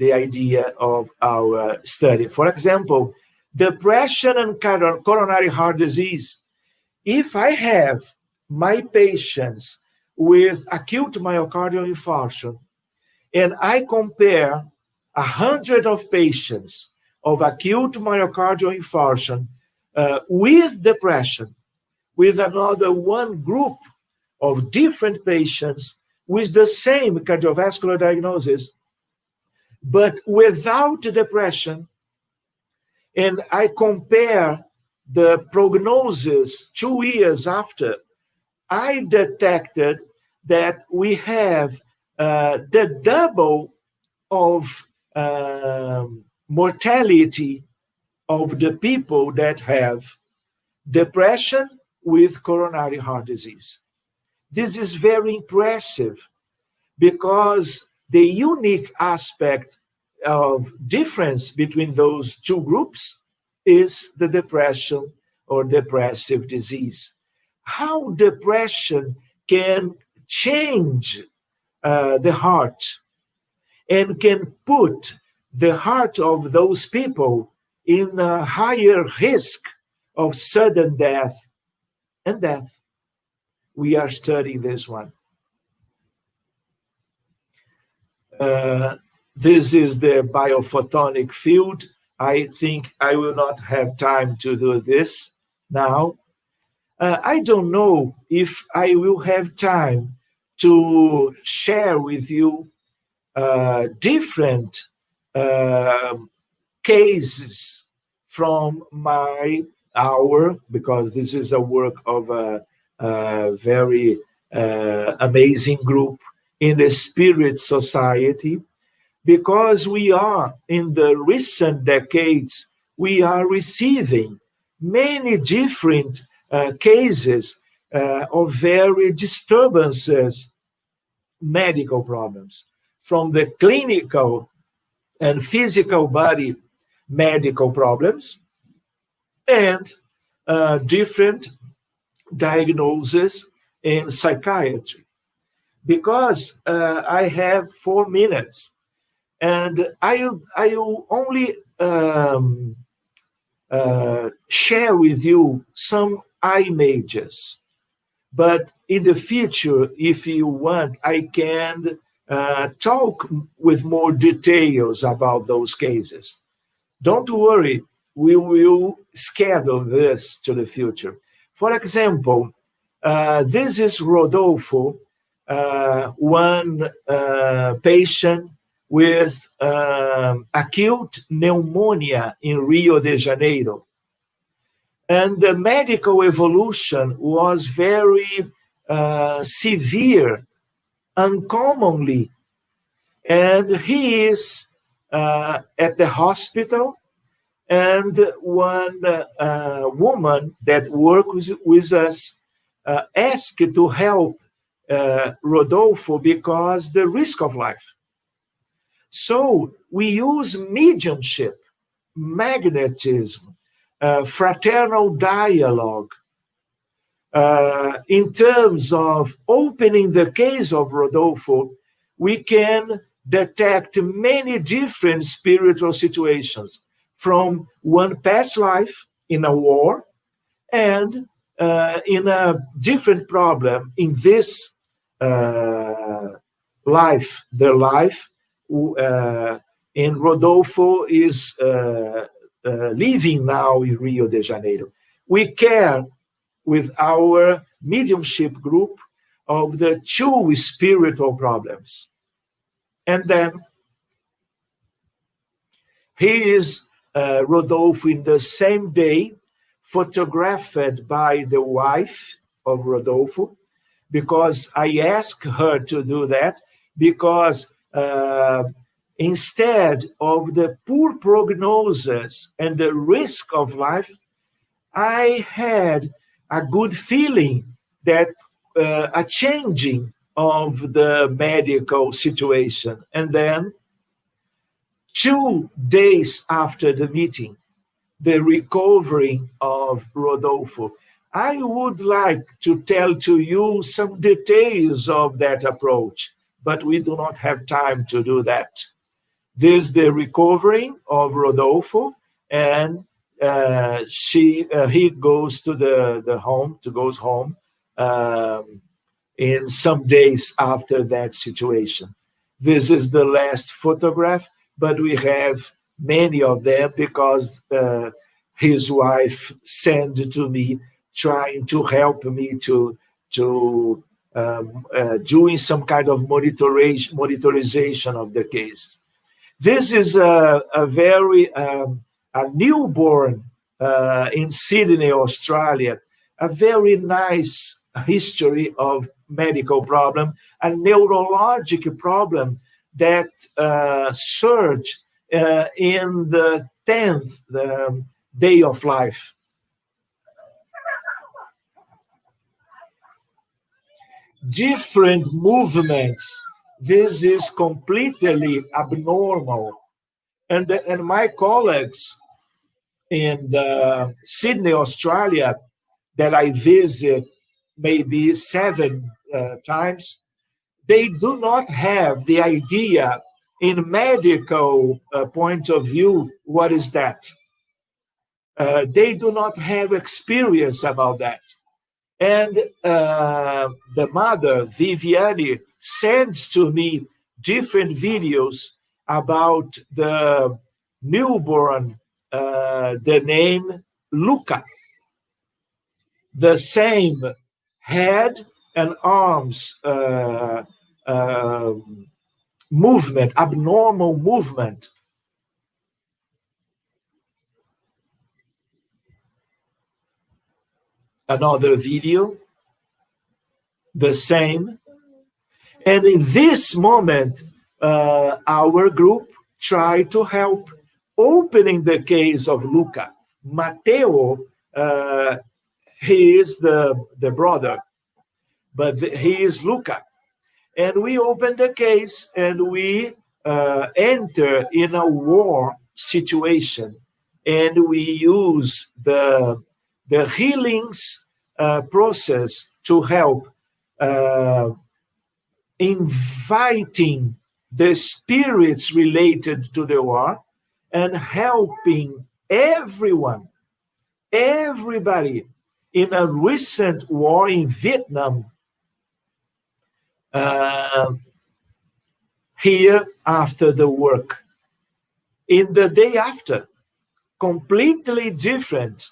idea of our study. For example, depression and coronary heart disease. If I have my patients with acute myocardial infarction, and I compare 100 of patients of acute myocardial infarction with depression, with another one group of different patients with the same cardiovascular diagnosis, but without depression, and I compare the prognosis 2 years after, I detected that we have the double of mortality of the people that have depression with coronary heart disease. This is very impressive because the unique aspect of difference between those two groups is the depression or depressive disease. How depression can change the heart and can put the heart of those people in a higher risk of sudden death and death. We are studying this one. This is the biophotonic field. I think I will not have time to do this now. I don't know if I will have time to share with you different cases from because this is a work of a very amazing group in the Spirit Society, because we are, in the recent decades, we are receiving many different cases of very disturbances, medical problems, from the clinical and physical body medical problems, and different diagnoses in psychiatry. Because I have 4 minutes, and I will only share with you some images. But in the future, if you want, I can talk with more details about those cases. Don't worry, we will schedule this to the future. For example, this is Rodolfo, one patient with acute pneumonia in Rio de Janeiro. And the medical evolution was very severe, uncommonly. And he is at the hospital, and one woman that works with us asked to help Rodolfo because the risk of life. So we use mediumship, magnetism, fraternal dialogue, in terms of opening the case of Rodolfo. We can detect many different spiritual situations, from one past life in a war, and in a different problem in this life. The life in Rodolfo is living now in Rio de Janeiro. We care with our mediumship group of the 2 spiritual problems. And then he is Rodolfo in the same day, photographed by the wife of Rodolfo, because I asked her to do that, because instead of the poor prognosis and the risk of life, I had a good feeling that a changing of the medical situation. And then 2 days after the meeting, the recovery of Rodolfo. I would like to tell to you some details of that approach, but we do not have time to do that. This is the recovery of Rodolfo, and he goes to the home, goes home in some days after that situation. This is the last photograph, but we have many of them because his wife sent to me, trying to help me to doing some kind of monitorization of the cases. This is a very a newborn in Sydney, Australia, a very nice history of medical problem, a neurologic problem that surged in the 10th day of life. Different movements. This is completely abnormal. And my colleagues in Sydney, Australia, that I visit maybe 7 times, they do not have the idea in medical point of view, what is that? They do not have experience about that. And the mother, Viviane, sends to me different videos about the newborn, the name Luca. The same head and arms movement, abnormal movement. Another video, the same. And in this moment, our group tried to help opening the case of Luca. Matteo he is the brother, but he is Luca. And we open the case and we enter in a war situation, and we use the healings process to help inviting the spirits related to the war and helping everybody in a recent war in Vietnam. Here after the work, in the day after, completely different,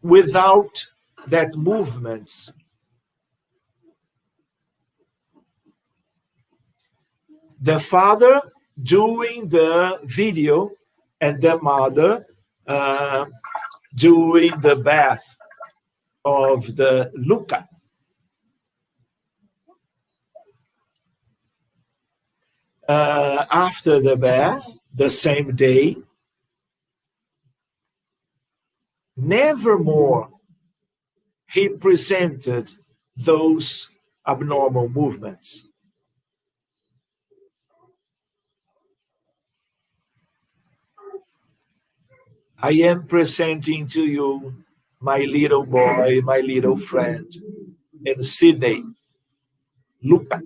without that movements. The father doing the video and the mother doing the bath of the Luca. After the bath, the same day, nevermore he presented those abnormal movements. I am presenting to you my little boy, my little friend in Sydney, Luca.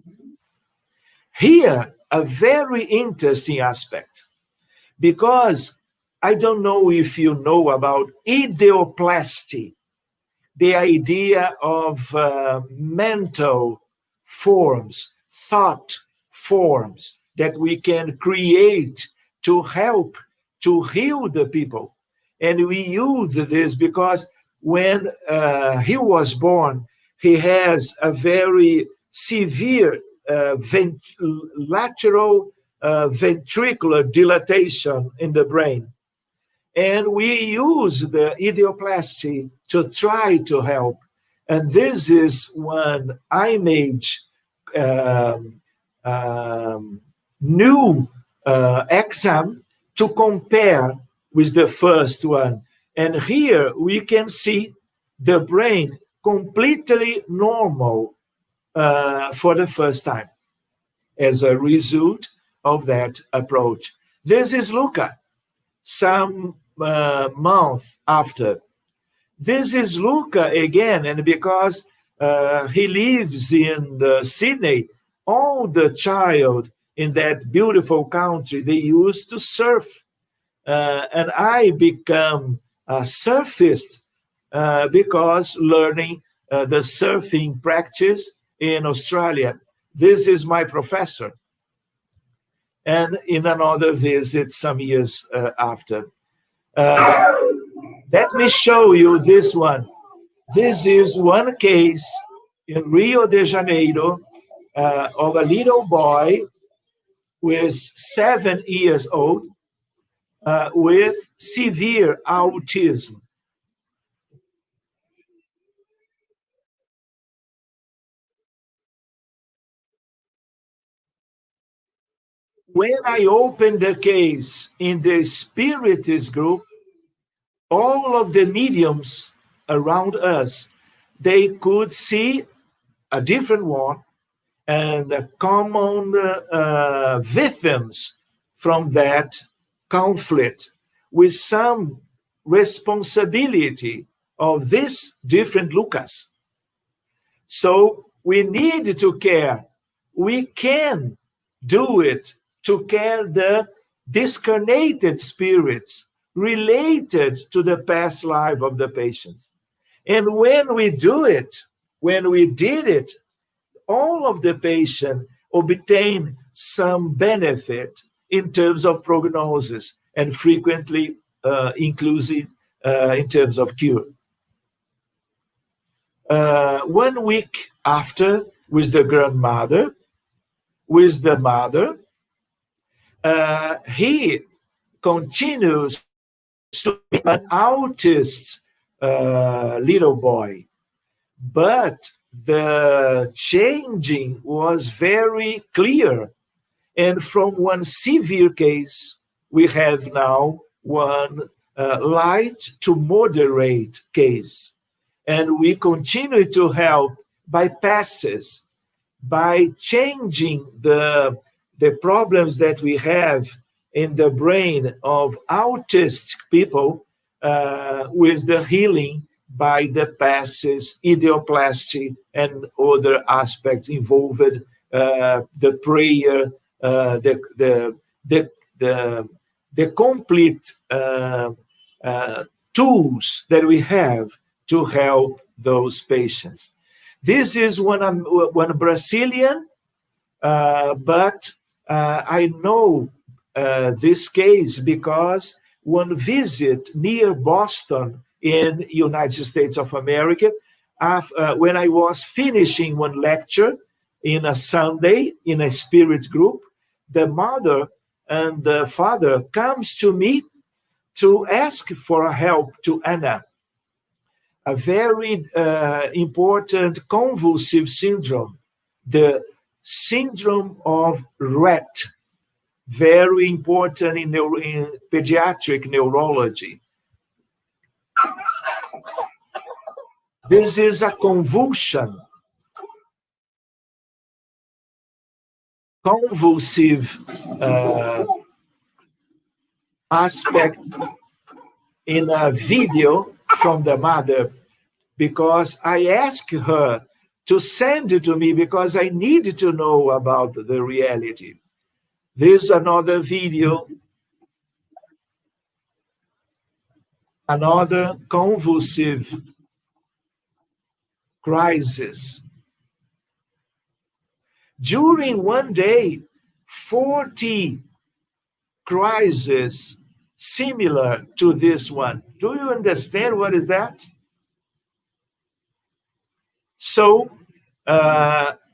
Here, a very interesting aspect, because I don't know if you know about ideoplasty, the idea of mental forms, thought forms that we can create to help to heal the people. And we use this because when he was born, he has a very severe lateral ventricular dilatation in the brain. And we use the ideoplasty to try to help. And this is one image, new exam to compare with the first one. And here we can see the brain completely normal for the first time as a result of that approach. This is Luca, some month after. This is Luca again, and because he lives in Sydney, all the child in that beautiful country, they used to surf. And I become a surfist because learning the surfing practice in Australia. This is my professor. And in another visit some years after. Let me show you this one. This is one case in Rio de Janeiro of a little boy who is 7 years old with severe autism. When I opened the case in the Spiritist group, all of the mediums around us, they could see a different one and common victims from that conflict with some responsibility of this different Lucas. So we need to care. We can do it to care the discarnated spirits related to the past life of the patients. And when we do it, when we did it, all of the patient obtain some benefit in terms of prognosis and frequently inclusive in terms of cure. 1 week after, with the grandmother, with the mother, he continues to be an autist little boy, but the changing was very clear. And from one severe case, we have now one light to moderate case. And we continue to help bypasses, by changing the problems that we have in the brain of autistic people with the healing by the passes, idioplasty, and other aspects involved, the prayer, the complete tools that we have to help those patients. This is one Brazilian, but I know this case because one visit near Boston in United States of America, when I was finishing one lecture in a Sunday in a spirit group, the mother and the father comes to me to ask for help to Anna, a very important convulsive syndrome, the syndrome of Rett, very important in pediatric neurology. This is a convulsive aspect in a video from the mother, because I asked her to send it to me because I needed to know about the reality. There's another video, another convulsive crisis. During one day, 40 crises similar to this one. Do you understand what is that? So,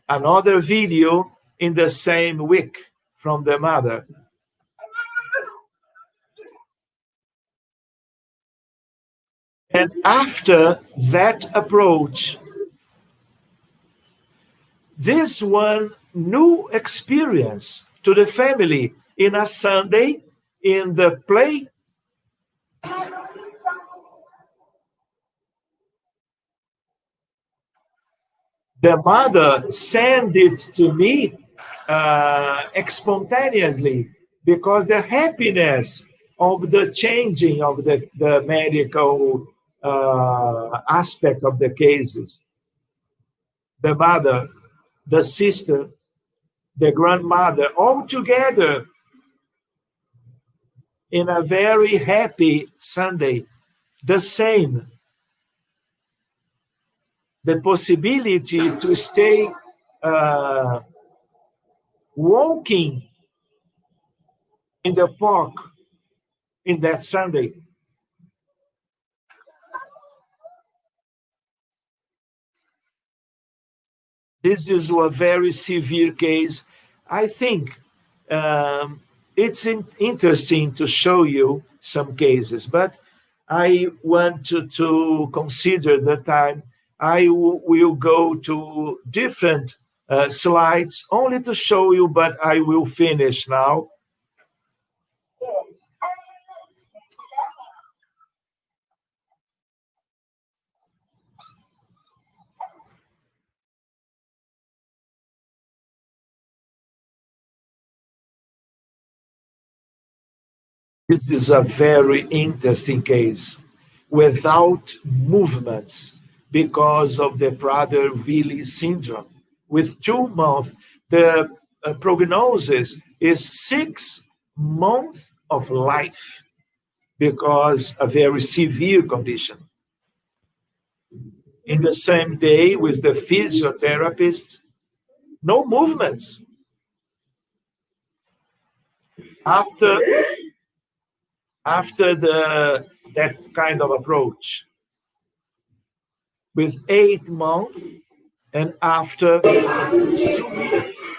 another video in the same week from the mother. And after that approach, this one new experience to the family in a Sunday in the play. The mother sent it to me spontaneously because the happiness of the changing of the medical aspect of the cases. The mother, the sister, the grandmother, all together in a very happy Sunday. The same. The possibility to stay walking in the park in that Sunday. This is a very severe case. I think it's interesting to show you some cases, but I want to consider the time. I will go to different slides only to show you, but I will finish now. This is a very interesting case without movements because of the Prader-Willi syndrome. With 2 months, the prognosis is 6 months of life because a very severe condition. In the same day with the physiotherapist, no movements. After that kind of approach, with 8 months, and after 2 years.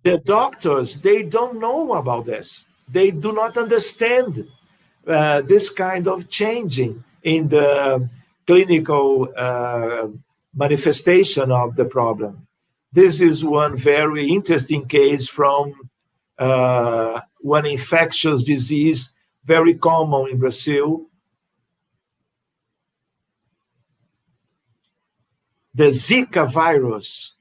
The doctors, they don't know about this. They do not understand this kind of changing in the clinical manifestation of the problem. This is one very interesting case from one infectious disease very common in Brazil, the Zika virus.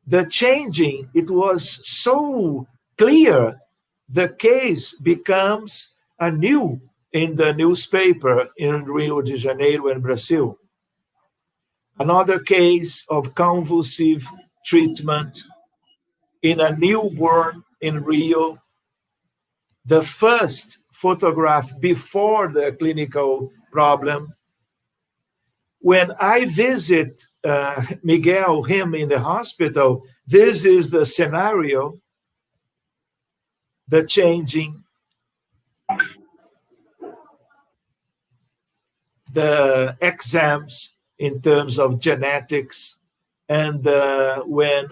The changing, it was so clear, the case becomes anew in the newspaper in Rio de Janeiro and Brazil. Another case of convulsive treatment in a newborn in Rio. The first photograph before the clinical problem. When I visit Miguel, him in the hospital, this is the scenario, the changing, the exams in terms of genetics, and when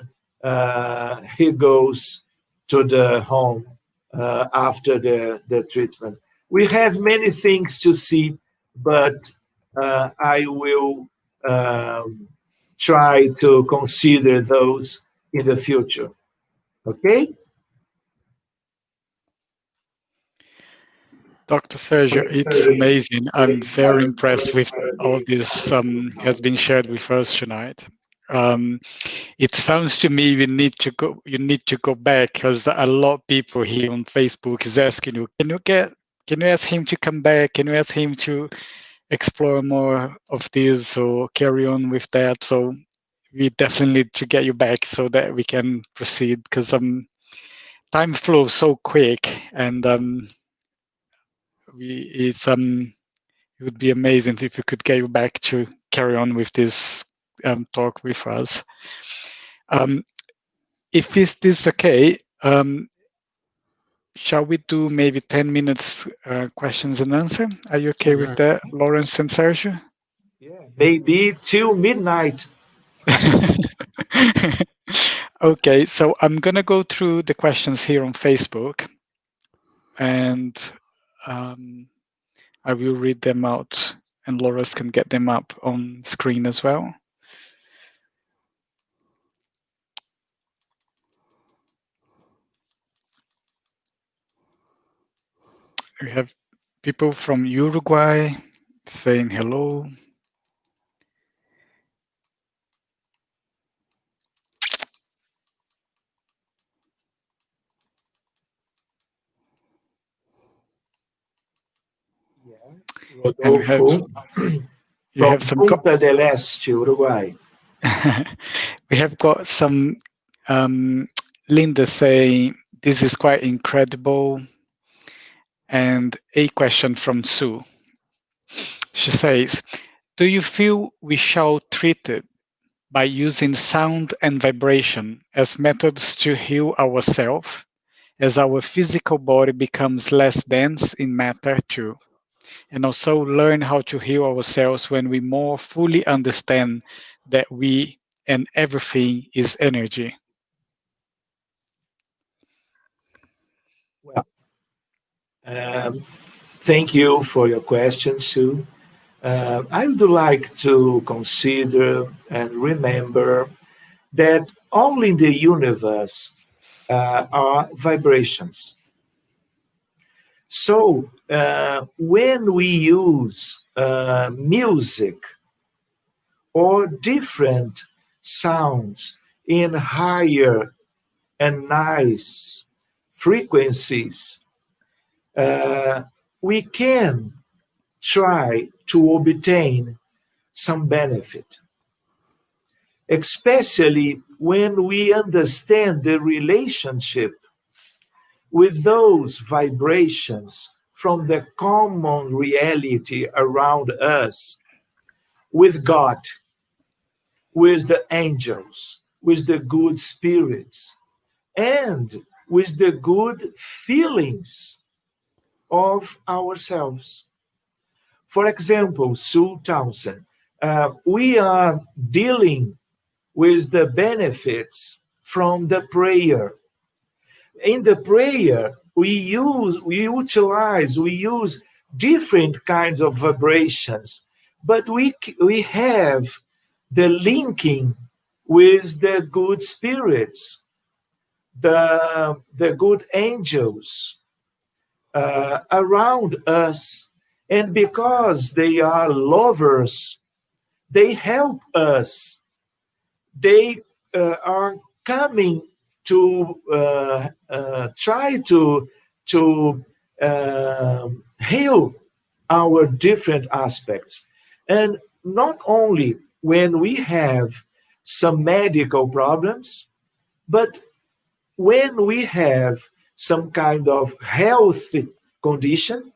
he goes to the home after the treatment. We have many things to see, but I will try to consider those in the future. Okay? Dr. Sérgio, it's amazing. I'm very impressed with all this has been shared with us tonight. It sounds to me you need to go back, because a lot of people here on Facebook is asking you, can you ask him to come back? Can you ask him to explore more of this or carry on with that? So we definitely need to get you back so that we can proceed, because time flows so quick, and it would be amazing if we could get you back to carry on with this talk with us. If this is okay, shall we do maybe 10 minutes questions and answer? Are you okay with that, Lawrence and Sergio? Yeah, maybe till midnight. Okay, so I'm gonna go through the questions here on Facebook, and I will read them out, and Lawrence can get them up on screen as well. We have people from Uruguay saying hello. Rodolfo, from Punta del Este, Uruguay. We have got some Linda saying this is quite incredible, and a question from Sue. She says, do you feel we shall treat it by using sound and vibration as methods to heal ourselves, as our physical body becomes less dense in matter too, and also learn how to heal ourselves when we more fully understand that we and everything is energy? Well, thank you for your question, Sue. I would like to consider and remember that all in the universe are vibrations. So when we use music or different sounds in higher and nice frequencies, we can try to obtain some benefit, especially when we understand the relationship with those vibrations from the common reality around us, with God, with the angels, with the good spirits, and with the good feelings of ourselves. For example, Sue Townsend, we are dealing with the benefits from the prayer. In the prayer, we use different kinds of vibrations, but we have the linking with the good spirits, the good angels around us, and because they are lovers, they help us. They are coming to try to heal our different aspects. And not only when we have some medical problems, but when we have some kind of health condition,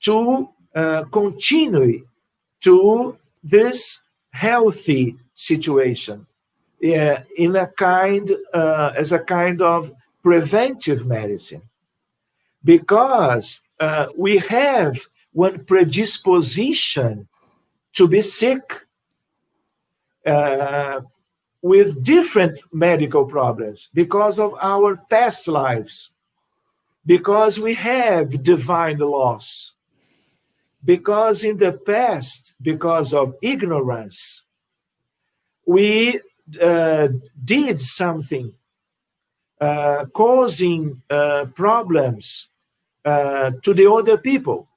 to continue to this healthy situation, in a kind as a kind of preventive medicine, because we have one predisposition to be sick with different medical problems because of our past lives, because we have divine loss, because in the past, because of ignorance, we did something causing problems to the other people.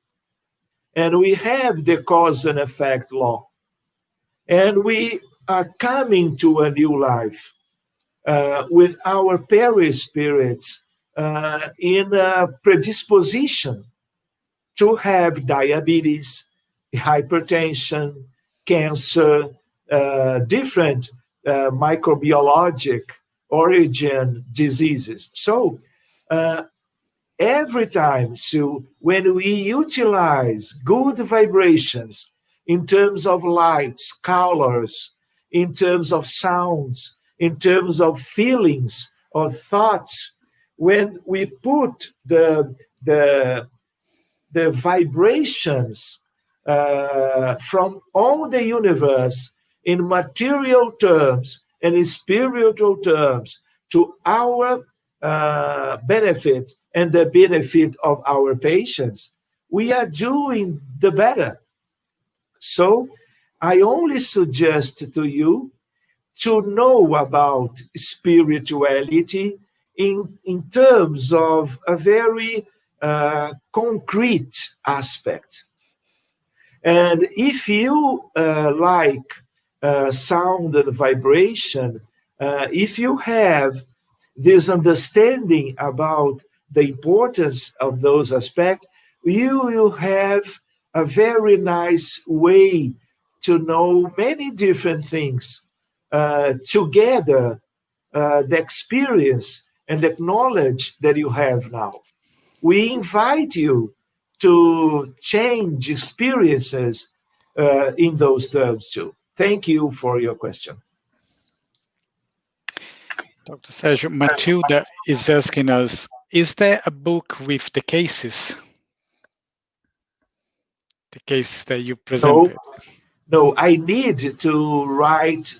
And we have the cause and effect law. And we are coming to a new life with our peri-spirits in a predisposition to have diabetes, hypertension, cancer, different microbiologic origin diseases. So every time, so when we utilize good vibrations in terms of lights, colors, in terms of sounds, in terms of feelings or thoughts, when we put the vibrations from all the universe in material terms and in spiritual terms to our benefit and the benefit of our patients, we are doing the better. So I only suggest to you to know about spirituality in terms of a very concrete aspect. And if you like sound and vibration, if you have this understanding about the importance of those aspects, you will have a very nice way to know many different things together, the experience and the knowledge that you have now. We invite you to change experiences in those terms too. Thank you for your question. Dr. Sérgio, Matilda is asking us, is there a book with the cases? The cases that you presented? No, I need to write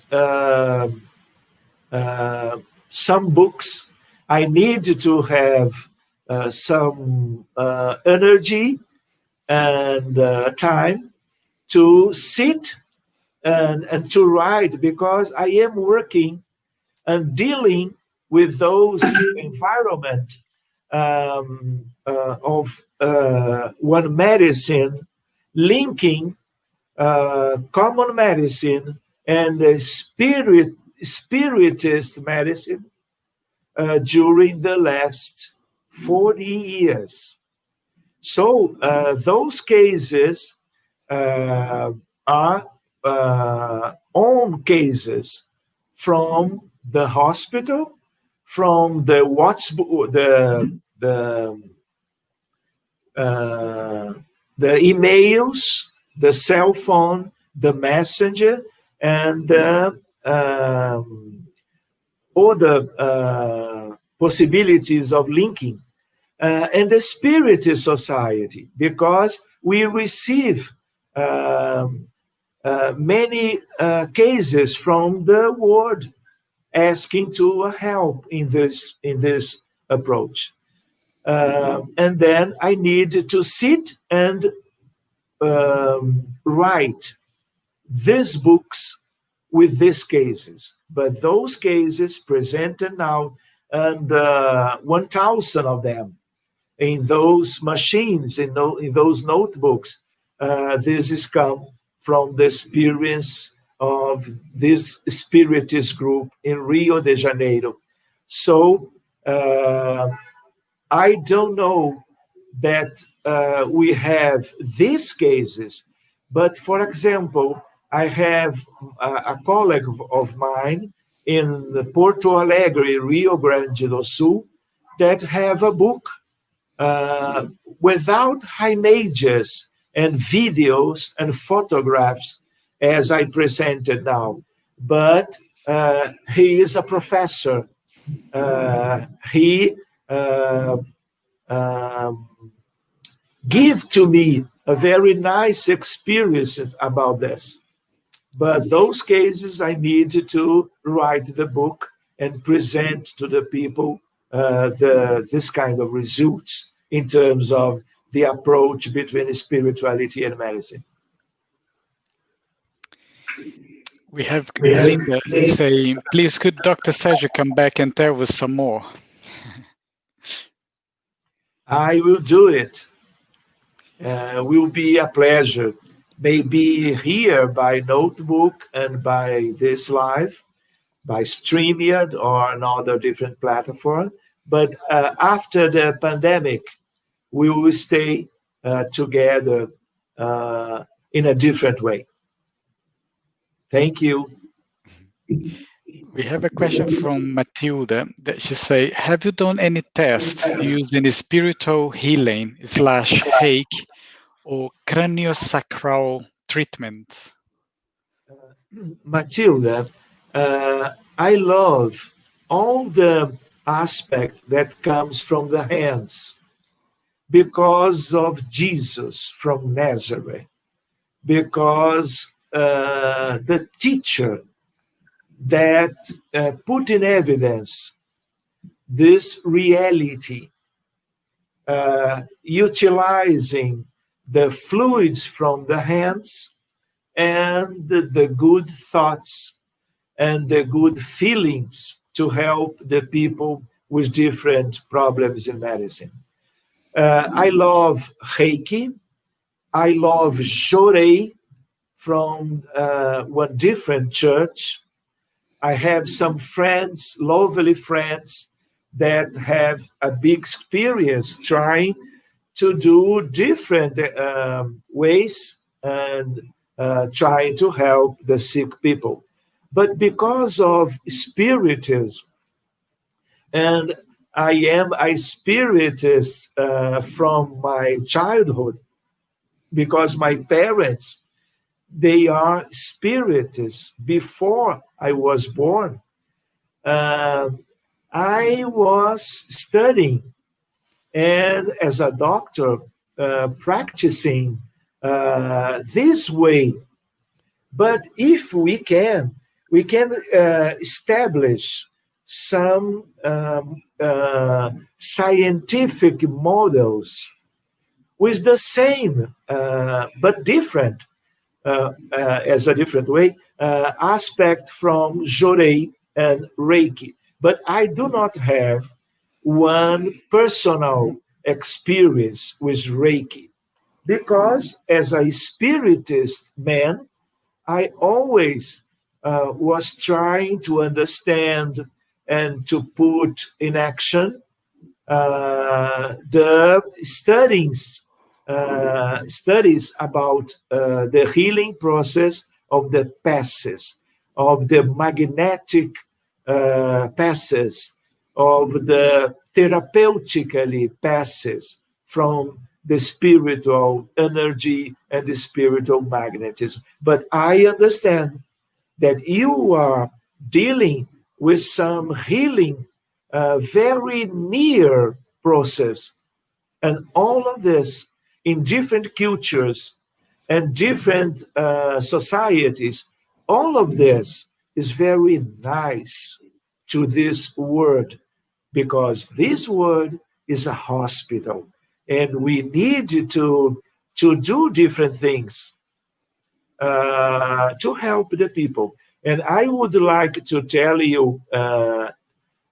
some books. I need to have some energy and time to sit and to write, because I am working and dealing with those environment of one medicine, linking common medicine and spiritist medicine during the last 40 years. So those cases are own cases from the hospital, from the emails, the cell phone, the messenger, and other possibilities of linking, and the Spiritist Society, because we receive many cases from the world asking to help in this approach. And then I need to sit and write these books with these cases. But those cases presented now and 1,000 of them in those machines, in those notebooks. This is come from the experience of this Spiritist group in Rio de Janeiro. So I don't know that we have these cases, but for example, I have a colleague of mine in Porto Alegre, Rio Grande do Sul, that have a book without images and videos and photographs as I presented now. But he is a professor. He give to me a very nice experience about this. But those cases I need to write the book and present to the people this kind of results in terms of the approach between spirituality and medicine. We have Linda saying, please could Dr. Sérgio come back and tell us some more? I will do it. Will be a pleasure. Maybe here by notebook and by this live, by StreamYard or another different platform. But after the pandemic, we will stay together in a different way. Thank you. We have a question from Matilda that she say, have you done any tests using spiritual healing / hake or craniosacral treatments? Matilda, I love all the aspect that comes from the hands because of Jesus from Nazareth, because the teacher that put in evidence this reality, utilizing the fluids from the hands and the good thoughts and the good feelings to help the people with different problems in medicine. I love Reiki. I love Jorei from one different church. I have some friends, lovely friends, that have a big experience trying to do different ways and trying to help the sick people. But because of Spiritism, and I am a Spiritist from my childhood, because my parents, they are Spiritists before I was born. I was studying and as a doctor practicing this way. But if we can establish some scientific models with the same but different, as a different way, aspect from Jorei and Reiki. But I do not have one personal experience with Reiki, because as a Spiritist man, I always was trying to understand and to put in action the studies about the healing process of the passes, of the magnetic passes, of the therapeutically passes from the spiritual energy and the spiritual magnetism. But I understand that you are dealing with some healing, very near process. And all of this in different cultures and different societies, all of this is very nice to this world, because this world is a hospital and we need to do different things to help the people. And I would like to tell you,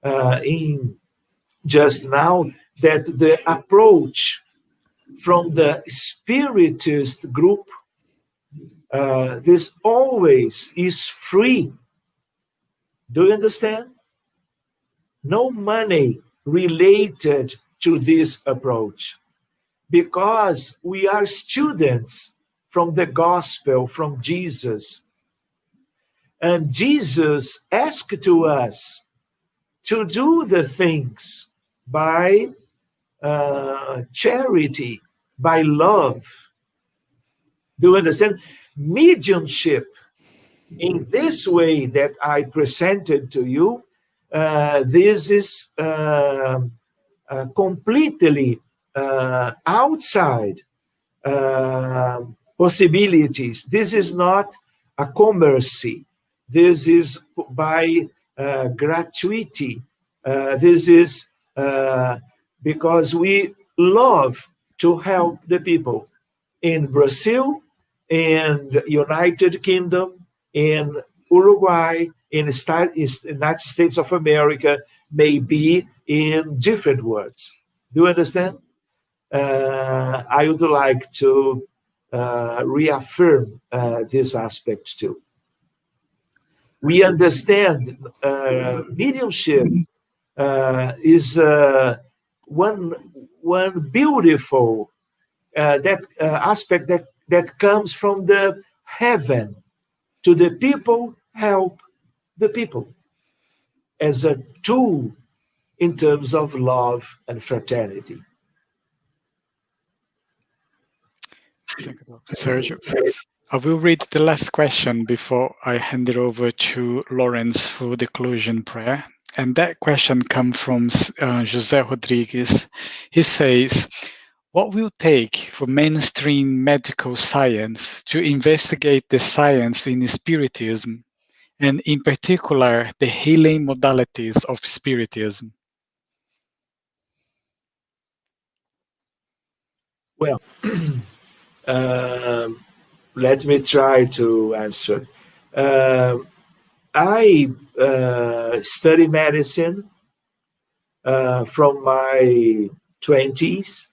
in just now, that the approach from the Spiritist group, this always is free. Do you understand? No money related to this approach, because we are students from the gospel, from Jesus. And Jesus asked to us to do the things by charity, by love. Do you understand? Mediumship, in this way that I presented to you, this is completely outside possibilities. This is not a commerce. This is by gratuity. This is because we love to help the people in Brazil, in the United Kingdom, in Uruguay, in the United States of America, maybe in different words. Do you understand? I would like to reaffirm this aspect too. We understand mediumship is one beautiful aspect that comes from the heaven to the people, help the people as a tool in terms of love and fraternity. Thank you, Dr. Sergio. I will read the last question before I hand it over to Lawrence for the closing prayer. And that question comes from José Rodrigues. He says, what will it take for mainstream medical science to investigate the science in Spiritism, and in particular, the healing modalities of Spiritism? Well, let me try to answer. I study medicine from my 20s,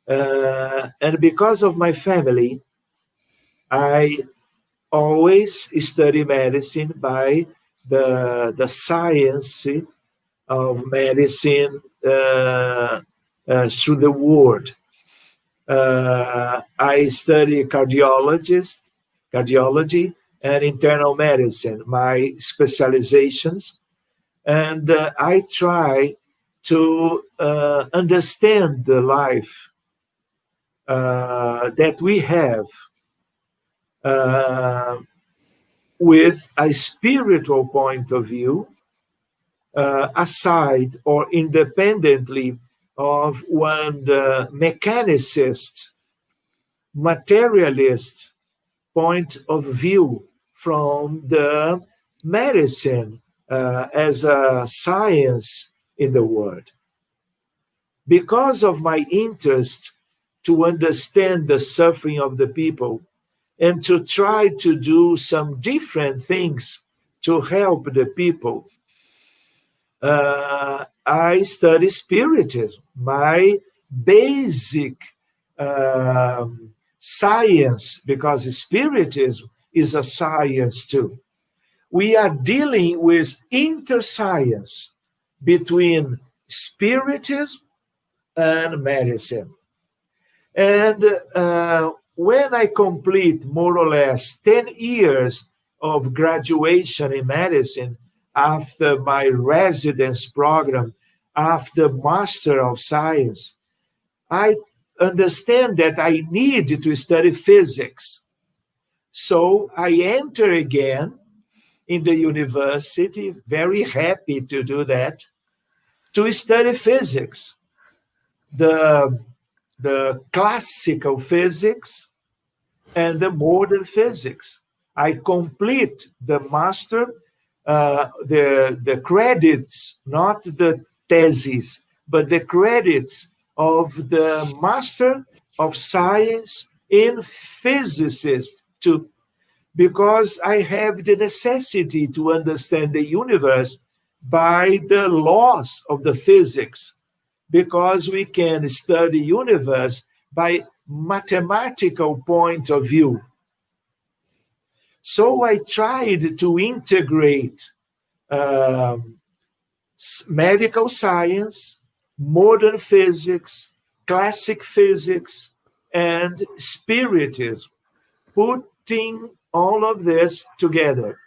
and because of my family, I always study medicine by the science of medicine through the word. I study cardiology and internal medicine, my specializations, and I try to understand the life that we have with a spiritual point of view, aside or independently of one mechanicist, materialist point of view from the medicine as a science in the world. Because of my interest to understand the suffering of the people and to try to do some different things to help the people, I study Spiritism, my basic science, because Spiritism is a science too. We are dealing with interscience between Spiritism and medicine. And when I complete more or less 10 years of graduation in medicine, after my residence program, after Master of Science, I understand that I need to study physics. So I enter again in the university, very happy to do that, to study physics, the classical physics and the modern physics. I complete the master, the credits, not the thesis, but the credits of the Master of Science in Physicist too, because I have the necessity to understand the universe by the laws of the physics, because we can study universe by mathematical point of view. So I tried to integrate medical science, modern physics, classic physics, and spiritism, putting all of this together.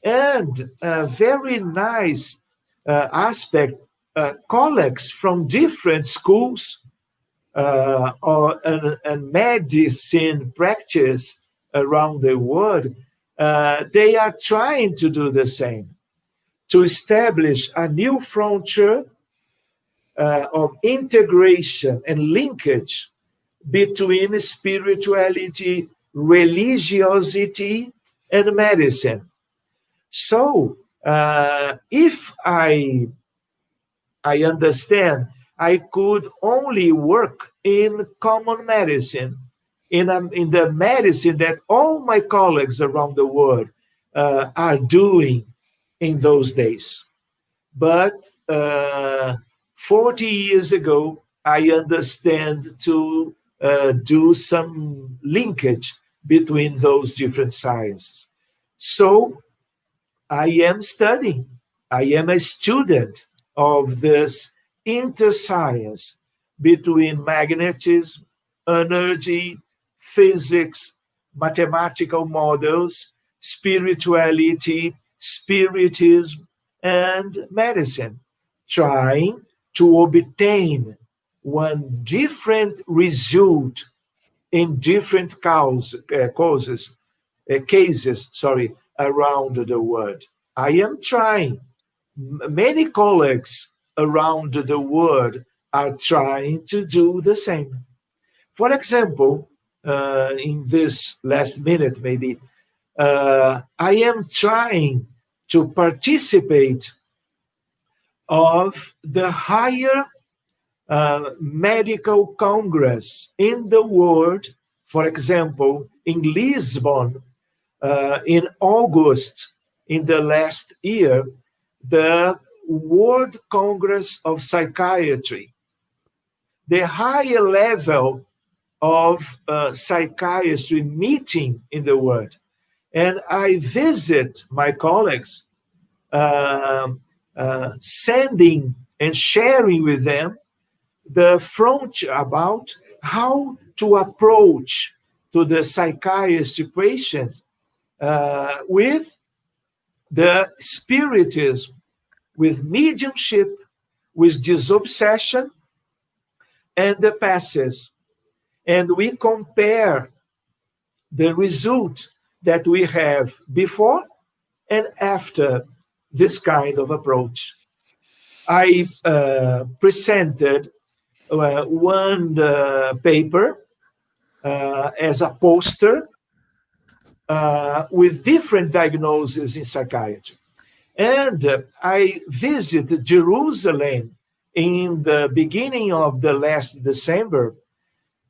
And a very nice aspect, colleagues from different schools and medicine practice around the world, they are trying to do the same, to establish a new frontier of integration and linkage between spirituality, religiosity, and medicine. So, if I understand, I could only work in common medicine, in the medicine that all my colleagues around the world are doing in those days. But 40 years ago, I understand to do some linkage between those different sciences. So I am studying, I am a student of this interscience between magnetism, energy, physics, mathematical models, spirituality, spiritism, and medicine, trying to obtain one different result in different cases around the world. I am trying. Many colleagues around the world are trying to do the same. For example, in this last minute, maybe, I am trying to participate of the higher medical congress in the world. For example, in Lisbon, in August in the last year, the World Congress of Psychiatry, the higher level of psychiatry meeting in the world. And I visit my colleagues, sending and sharing with them the frontier about how to approach to the psychiatry patients with the spiritism, with mediumship, with disobsession, and the passes. And we compare the result that we have before and after this kind of approach. I presented one paper as a poster with different diagnoses in psychiatry. And I visited Jerusalem in the beginning of the last December.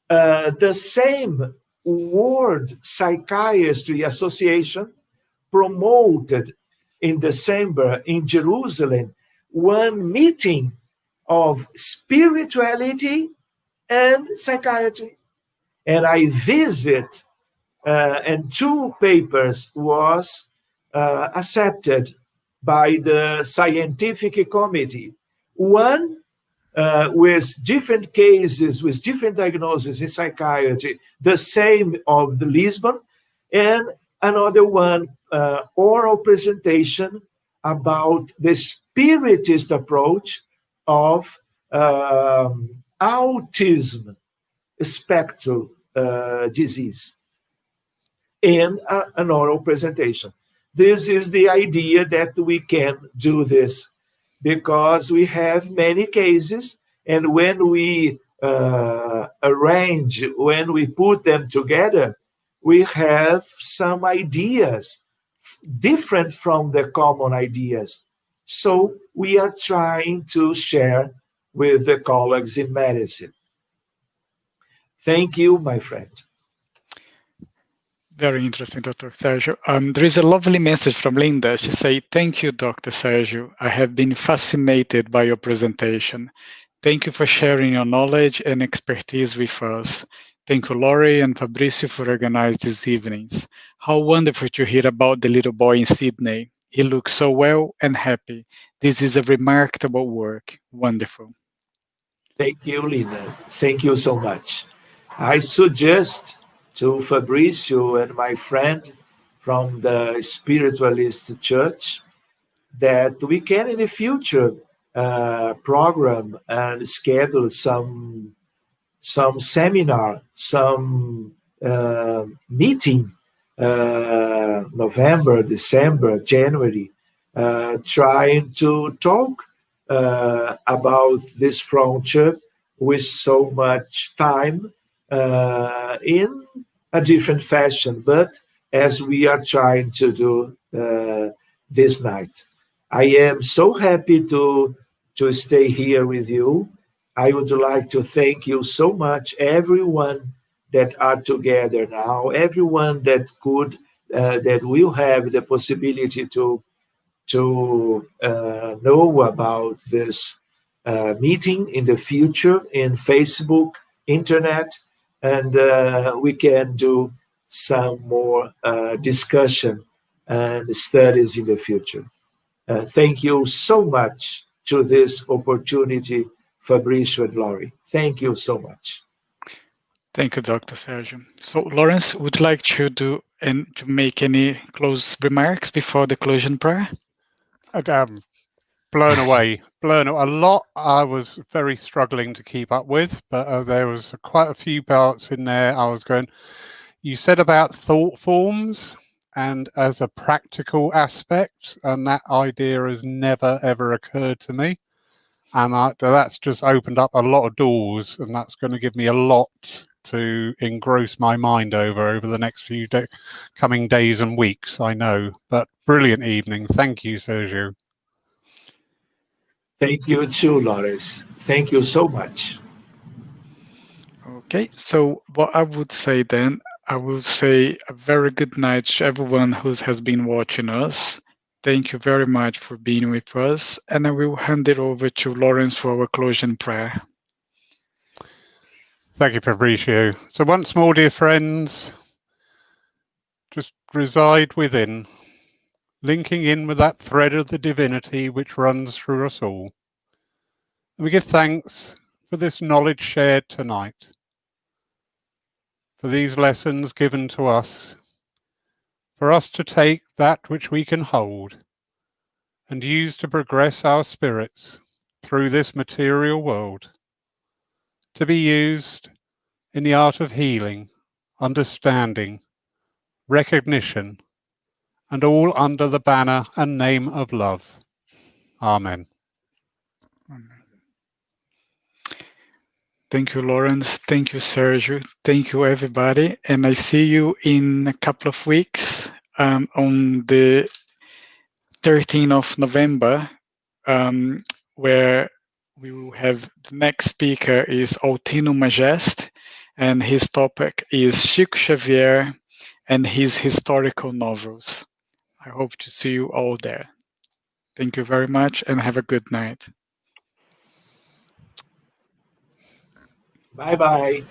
The same World Psychiatry Association promoted in December in Jerusalem one meeting of spirituality and psychiatry. And I visit, and two papers was accepted by the scientific committee. One with different cases, with different diagnoses in psychiatry, the same of the Lisbon, and another one, oral presentation about the spiritist approach of autism spectrum disease in an oral presentation. This is the idea that we can do this because we have many cases, and when we arrange, when we put them together, we have some ideas different from the common ideas. So we are trying to share with the colleagues in medicine. Thank you, my friend. Very interesting, Dr. Sérgio. There is a lovely message from Linda. She says, "Thank you, Dr. Sérgio. I have been fascinated by your presentation. Thank you for sharing your knowledge and expertise with us. Thank you, Laurie and Fabricio, for organizing these evenings. How wonderful to hear about the little boy in Sydney. He looks so well and happy. This is a remarkable work. Wonderful." Thank you, Lina. Thank you so much. I suggest to Fabricio and my friend from the Spiritualist Church that we can in the future program and schedule some seminar, some meeting, November, December, January, trying to talk about this frontier with so much time in a different fashion, but as we are trying to do this night. I am so happy to stay here with you. I would like to thank you so much, everyone that are together now, everyone that could, that will have the possibility to know about this meeting in the future in Facebook, internet, and we can do some more discussion and studies in the future. Thank you so much to this opportunity, Fabricio and Laurie. Thank you so much. Thank you, Dr. Sérgio. So, Lawrence, would you like to do and to make any close remarks before the closing prayer? Blown away. A lot I was very struggling to keep up with, but there was quite a few parts in there I was going, you said about thought forms and as a practical aspect, and that idea has never ever occurred to me. And that's just opened up a lot of doors, and that's going to give me a lot to engross my mind over the next few coming days and weeks, I know. But brilliant evening. Thank you, Sergio. Thank you too, Lawrence. Thank you so much. Okay, so what I would say then, I will say a very good night to everyone who has been watching us. Thank you very much for being with us, and I will hand it over to Lawrence for our closing prayer. Thank you, Fabricio. So once more, dear friends, just reside within, linking in with that thread of the divinity which runs through us all. And we give thanks for this knowledge shared tonight, for these lessons given to us, for us to take that which we can hold and use to progress our spirits through this material world, to be used in the art of healing, understanding, recognition, and all under the banner and name of love. Amen. Thank you, Lawrence. Thank you, Sergio. Thank you, everybody. And I see you in a couple of weeks on the 13th of November, where we will have the next speaker is Altino Majest, and his topic is Chico Xavier and his historical novels. I hope to see you all there. Thank you very much and have a good night. Bye-bye.